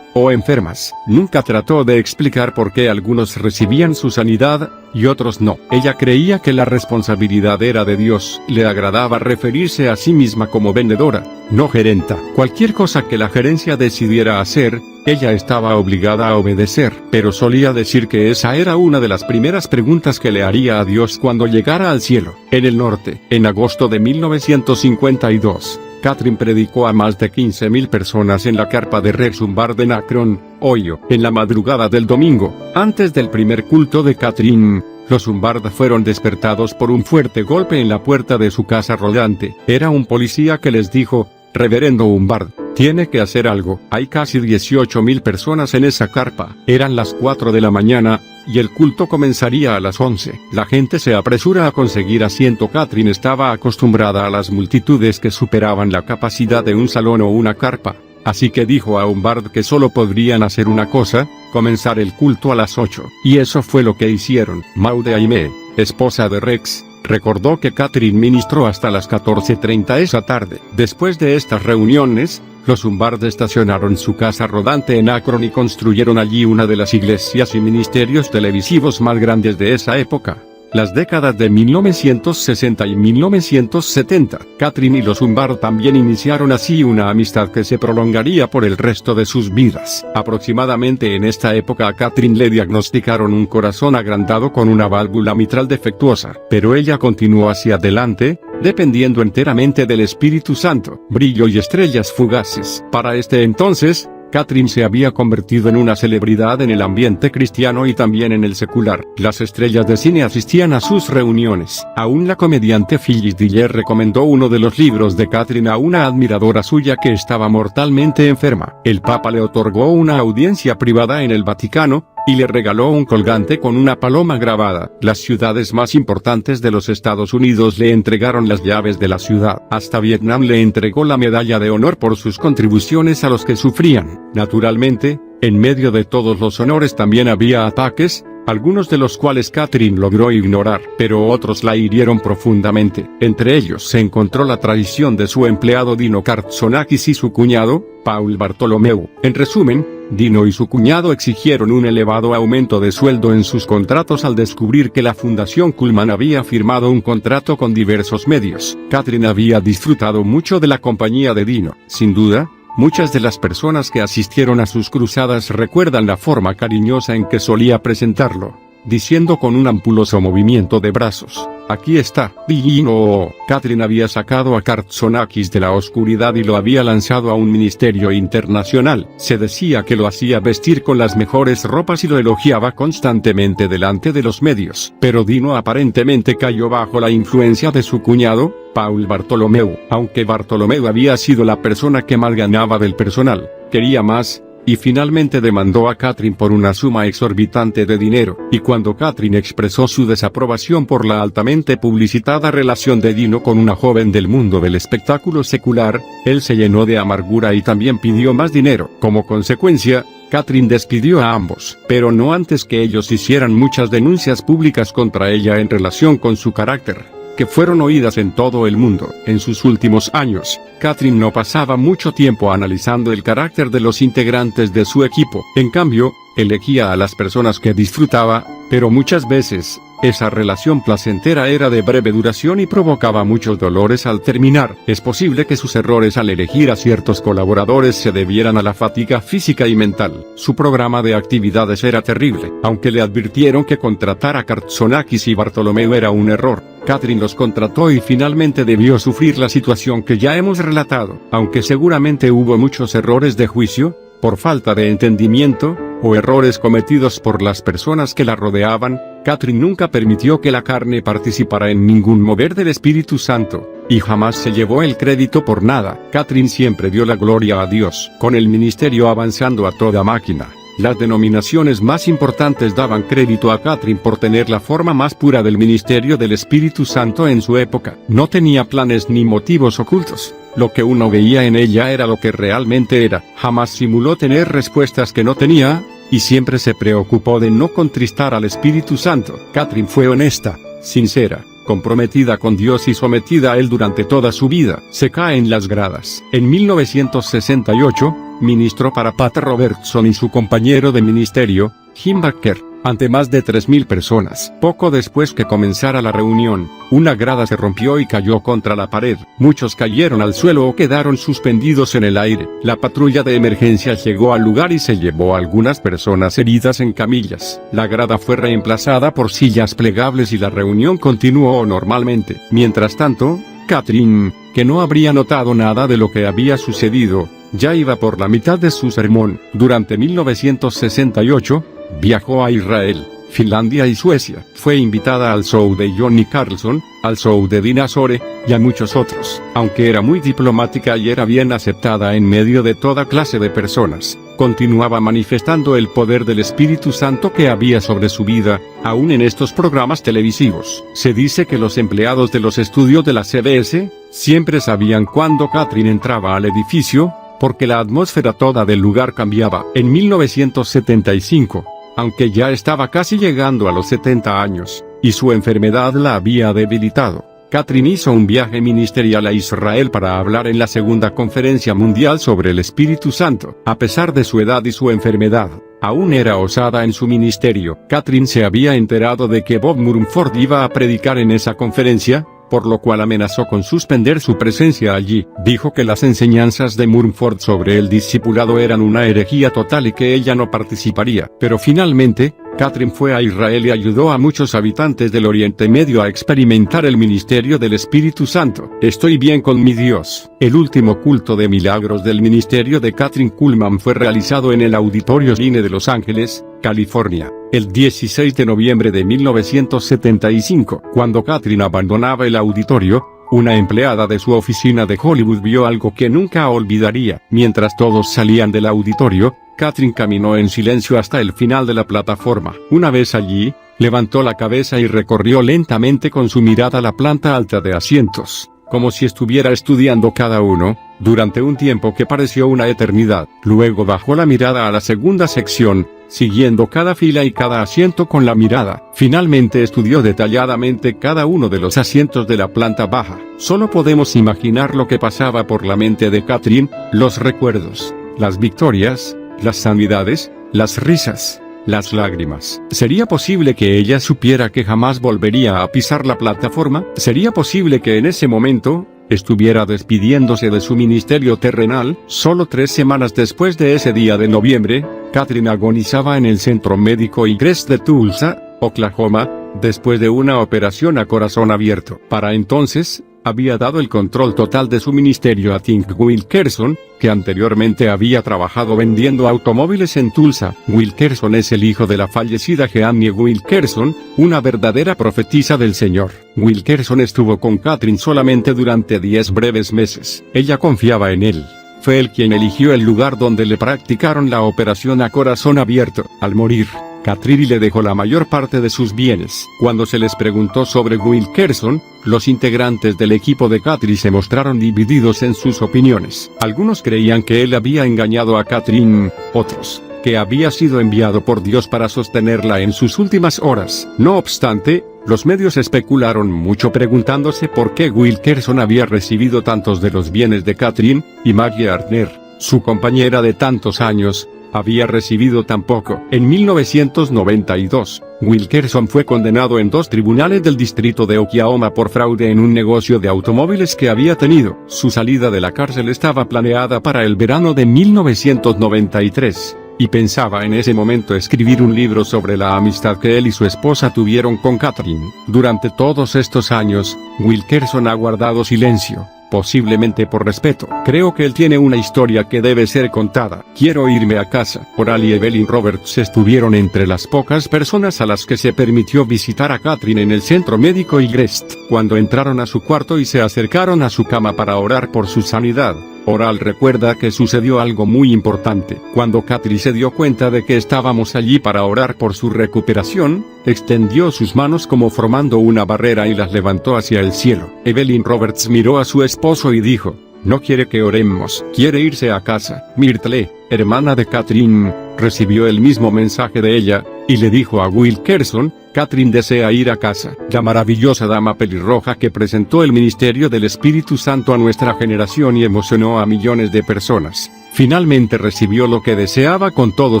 o enfermas. Nunca trató de explicar por qué algunos recibían su sanidad, y otros no. Ella creía que la responsabilidad era de Dios. Le agradaba referirse a sí misma como vendedora, no gerenta. Cualquier cosa que la gerencia decidiera hacer, ella estaba obligada a obedecer, pero solía decir que esa era una de las primeras preguntas que le haría a Dios cuando llegara al cielo. En el norte, en agosto de 1952, Catherine predicó a más de 15.000 personas en la carpa de Rex Humbard en Akron, Ohio. En la madrugada del domingo, antes del primer culto de Catherine, los Humbard fueron despertados por un fuerte golpe en la puerta de su casa rodante. Era un policía que les dijo: «Reverendo Humbard, tiene que hacer algo. Hay casi 18.000 personas en esa carpa». Eran las 4 de la mañana, y el culto comenzaría a las 11. La gente se apresura a conseguir asiento. Catherine estaba acostumbrada a las multitudes que superaban la capacidad de un salón o una carpa, así que dijo a Humbard que solo podrían hacer una cosa: comenzar el culto a las 8. Y eso fue lo que hicieron. Maude Aimee, esposa de Rex, recordó que Catherine ministró hasta las 14:30 esa tarde. Después de estas reuniones, los Humbard estacionaron su casa rodante en Akron y construyeron allí una de las iglesias y ministerios televisivos más grandes de esa época. las décadas de 1960 y 1970. Kathryn y los Humbard también iniciaron así una amistad que se prolongaría por el resto de sus vidas. Aproximadamente en esta época a Kathryn le diagnosticaron un corazón agrandado con una válvula mitral defectuosa, pero ella continuó hacia adelante, dependiendo enteramente del Espíritu Santo. Brillo y estrellas fugaces. Para este entonces, Kathryn se había convertido en una celebridad en el ambiente cristiano y también en el secular. Las estrellas de cine asistían a sus reuniones. Aún la comediante Phyllis Diller recomendó uno de los libros de Kathryn a una admiradora suya que estaba mortalmente enferma. El Papa le otorgó una audiencia privada en el Vaticano, y le regaló un colgante con una paloma grabada. Las ciudades más importantes de los Estados Unidos le entregaron las llaves de la ciudad. Hasta Vietnam le entregó la medalla de honor por sus contribuciones a los que sufrían. Naturalmente, en medio de todos los honores también había ataques, algunos de los cuales Kathryn logró ignorar, pero otros la hirieron profundamente. Entre ellos se encontró la traición de su empleado Dino Katsonákis y su cuñado, Paul Bartolomeu. En resumen, Dino y su cuñado exigieron un elevado aumento de sueldo en sus contratos al descubrir que la Fundación Cullman había firmado un contrato con diversos medios. Kathryn había disfrutado mucho de la compañía de Dino. Sin duda, muchas de las personas que asistieron a sus cruzadas recuerdan la forma cariñosa en que solía presentarlo, diciendo con un ampuloso movimiento de brazos: «Aquí está, Dino». Kathryn había sacado a Katsonákis de la oscuridad y lo había lanzado a un ministerio internacional. Se decía que lo hacía vestir con las mejores ropas y lo elogiaba constantemente delante de los medios. Pero Dino aparentemente cayó bajo la influencia de su cuñado, Paul Bartolomeu. Aunque Bartolomeu había sido la persona que más ganaba del personal, quería más, y finalmente demandó a Kathryn por una suma exorbitante de dinero. Y cuando Kathryn expresó su desaprobación por la altamente publicitada relación de Dino con una joven del mundo del espectáculo secular, él se llenó de amargura y también pidió más dinero. Como consecuencia, Kathryn despidió a ambos, pero no antes que ellos hicieran muchas denuncias públicas contra ella en relación con su carácter, que fueron oídas en todo el mundo. En sus últimos años, Kathryn no pasaba mucho tiempo analizando el carácter de los integrantes de su equipo. En cambio, elegía a las personas que disfrutaba, pero muchas veces, esa relación placentera era de breve duración y provocaba muchos dolores al terminar. Es posible que sus errores al elegir a ciertos colaboradores se debieran a la fatiga física y mental. Su programa de actividades era terrible. Aunque le advirtieron que contratar a Katsonákis y Bartolomeu era un error, Kathryn los contrató y finalmente debió sufrir la situación que ya hemos relatado. Aunque seguramente hubo muchos errores de juicio, por falta de entendimiento, o errores cometidos por las personas que la rodeaban, Kathryn nunca permitió que la carne participara en ningún mover del Espíritu Santo, y jamás se llevó el crédito por nada. Kathryn siempre dio la gloria a Dios. Con el ministerio avanzando a toda máquina, las denominaciones más importantes daban crédito a Kathryn por tener la forma más pura del ministerio del Espíritu Santo en su época. No tenía planes ni motivos ocultos. Lo que uno veía en ella era lo que realmente era. Jamás simuló tener respuestas que no tenía, y siempre se preocupó de no contristar al Espíritu Santo. Kathryn fue honesta, sincera, comprometida con Dios y sometida a Él durante toda su vida. Se cae en las gradas. En 1968, ministró para Pat Robertson y su compañero de ministerio, Jim Bakker, ante más de 3.000 personas. Poco después que comenzara la reunión, una grada se rompió y cayó contra la pared. Muchos cayeron al suelo o quedaron suspendidos en el aire. La patrulla de emergencias llegó al lugar y se llevó a algunas personas heridas en camillas. La grada fue reemplazada por sillas plegables y la reunión continuó normalmente. Mientras tanto, Kathryn, que no habría notado nada de lo que había sucedido, ya iba por la mitad de su sermón. Durante 1968, viajó a Israel, Finlandia y Suecia. Fue invitada al show de Johnny Carlson, al show de Dinah Shore, y a muchos otros. Aunque era muy diplomática y era bien aceptada en medio de toda clase de personas, continuaba manifestando el poder del Espíritu Santo que había sobre su vida, aún en estos programas televisivos. Se dice que los empleados de los estudios de la CBS siempre sabían cuándo Kathryn entraba al edificio, porque la atmósfera toda del lugar cambiaba. En 1975, aunque ya estaba casi llegando a los 70 años, y su enfermedad la había debilitado, Kathryn hizo un viaje ministerial a Israel para hablar en la segunda conferencia mundial sobre el Espíritu Santo. A pesar de su edad y su enfermedad, Aún era osada en su ministerio. Catherine se había enterado de que Bob Mumford iba a predicar en esa conferencia, por lo cual amenazó con suspender su presencia allí. Dijo que las enseñanzas de Mumford sobre el discipulado eran una herejía total y que ella no participaría. Pero finalmente, Catherine fue a Israel y ayudó a muchos habitantes del Oriente Medio a experimentar el ministerio del Espíritu Santo. Estoy bien con mi Dios. El último culto de milagros del ministerio de Kathryn Kuhlman fue realizado en el Auditorio Line de Los Ángeles, California, el 16 de noviembre de 1975. Cuando Catherine abandonaba el auditorio, una empleada de su oficina de Hollywood vio algo que nunca olvidaría. Mientras todos salían del auditorio, Catherine caminó en silencio hasta el final de la plataforma. Una vez allí, levantó la cabeza y recorrió lentamente con su mirada la planta alta de asientos, como si estuviera estudiando cada uno, durante un tiempo que pareció una eternidad. Luego bajó la mirada a la segunda sección, siguiendo cada fila y cada asiento con la mirada. Finalmente estudió detalladamente cada uno de los asientos de la planta baja. Solo podemos imaginar lo que pasaba por la mente de Catherine: los recuerdos, las victorias, las sanidades, las risas, las lágrimas. ¿Sería posible que ella supiera que jamás volvería a pisar la plataforma? ¿Sería posible que en ese momento estuviera despidiéndose de su ministerio terrenal? Solo 3 semanas después de ese día de noviembre, Catherine agonizaba en el Centro Médico Egress de Tulsa, Oklahoma, después de una operación a corazón abierto. Para entonces, había dado el control total de su ministerio a Tim Wilkerson, que anteriormente había trabajado vendiendo automóviles en Tulsa. Wilkerson es el hijo de la fallecida Jeannie Wilkerson, una verdadera profetisa del Señor. Wilkerson estuvo con Catherine solamente durante 10 breves meses. Ella confiaba en él. Fue él quien eligió el lugar donde le practicaron la operación a corazón abierto. Al morir, Catherine le dejó la mayor parte de sus bienes. Cuando se les preguntó sobre Wilkerson, los integrantes del equipo de Catherine se mostraron divididos en sus opiniones. Algunos creían que él había engañado a Catherine, otros, que había sido enviado por Dios para sostenerla en sus últimas horas. No obstante, los medios especularon mucho preguntándose por qué Wilkerson había recibido tantos de los bienes de Catherine, y Maggie Arner, su compañera de tantos años, había recibido tan poco. En 1992, Wilkerson fue condenado en 2 tribunales del distrito de Oklahoma por fraude en un negocio de automóviles que había tenido. Su salida de la cárcel estaba planeada para el verano de 1993, y pensaba en ese momento escribir un libro sobre la amistad que él y su esposa tuvieron con Catherine. Durante todos estos años, Wilkerson ha guardado silencio, posiblemente por respeto. Creo que él tiene una historia que debe ser contada. Quiero irme a casa. Oral y Evelyn Roberts estuvieron entre las pocas personas a las que se permitió visitar a Catherine en el Centro Médico Egress. Cuando entraron a su cuarto y se acercaron a su cama para orar por su sanidad, Oral recuerda que sucedió algo muy importante. Cuando Catherine se dio cuenta de que estábamos allí para orar por su recuperación, extendió sus manos como formando una barrera y las levantó hacia el cielo. Evelyn Roberts miró a su esposo y dijo: «No quiere que oremos, quiere irse a casa». Myrtle, hermana de Catherine, recibió el mismo mensaje de ella, y le dijo a Wilkerson: «Catherine desea ir a casa». La maravillosa dama pelirroja que presentó el ministerio del Espíritu Santo a nuestra generación y emocionó a millones de personas, finalmente recibió lo que deseaba con todo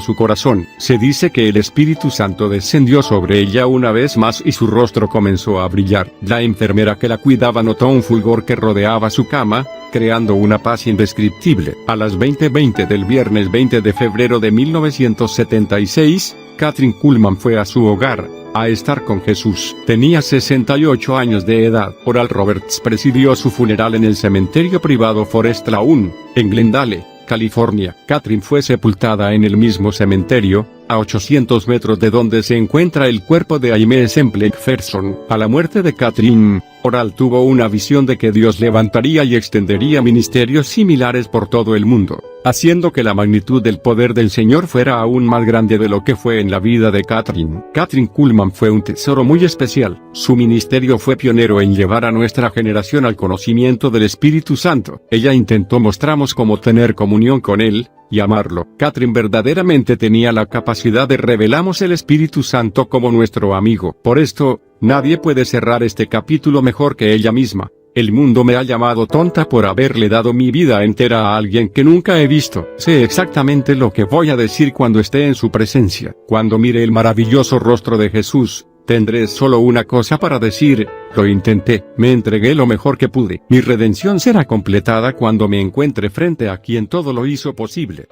su corazón. Se dice que el Espíritu Santo descendió sobre ella una vez más y su rostro comenzó a brillar. La enfermera que la cuidaba notó un fulgor que rodeaba su cama, creando una paz indescriptible. A las 20:20 del viernes 20 de febrero de 1976, Kathryn Kuhlman fue a su hogar, a estar con Jesús. Tenía 68 años de edad. Oral Roberts presidió su funeral en el cementerio privado Forest Lawn, en Glendale, California. Catherine fue sepultada en el mismo cementerio, a 800 metros de donde se encuentra el cuerpo de Aimee Semple McPherson. A la muerte de Catherine, Oral tuvo una visión de que Dios levantaría y extendería ministerios similares por todo el mundo, haciendo que la magnitud del poder del Señor fuera aún más grande de lo que fue en la vida de Catherine. Kathryn Kuhlman fue un tesoro muy especial. Su ministerio fue pionero en llevar a nuestra generación al conocimiento del Espíritu Santo. Ella intentó mostrarnos cómo tener comunión con Él, y amarlo. Catherine verdaderamente tenía la capacidad de revelarnos el Espíritu Santo como nuestro amigo. Por esto, nadie puede cerrar este capítulo mejor que ella misma. El mundo me ha llamado tonta por haberle dado mi vida entera a alguien que nunca he visto. Sé exactamente lo que voy a decir cuando esté en su presencia. Cuando mire el maravilloso rostro de Jesús, tendré solo una cosa para decir: lo intenté, me entregué lo mejor que pude. Mi redención será completada cuando me encuentre frente a quien todo lo hizo posible.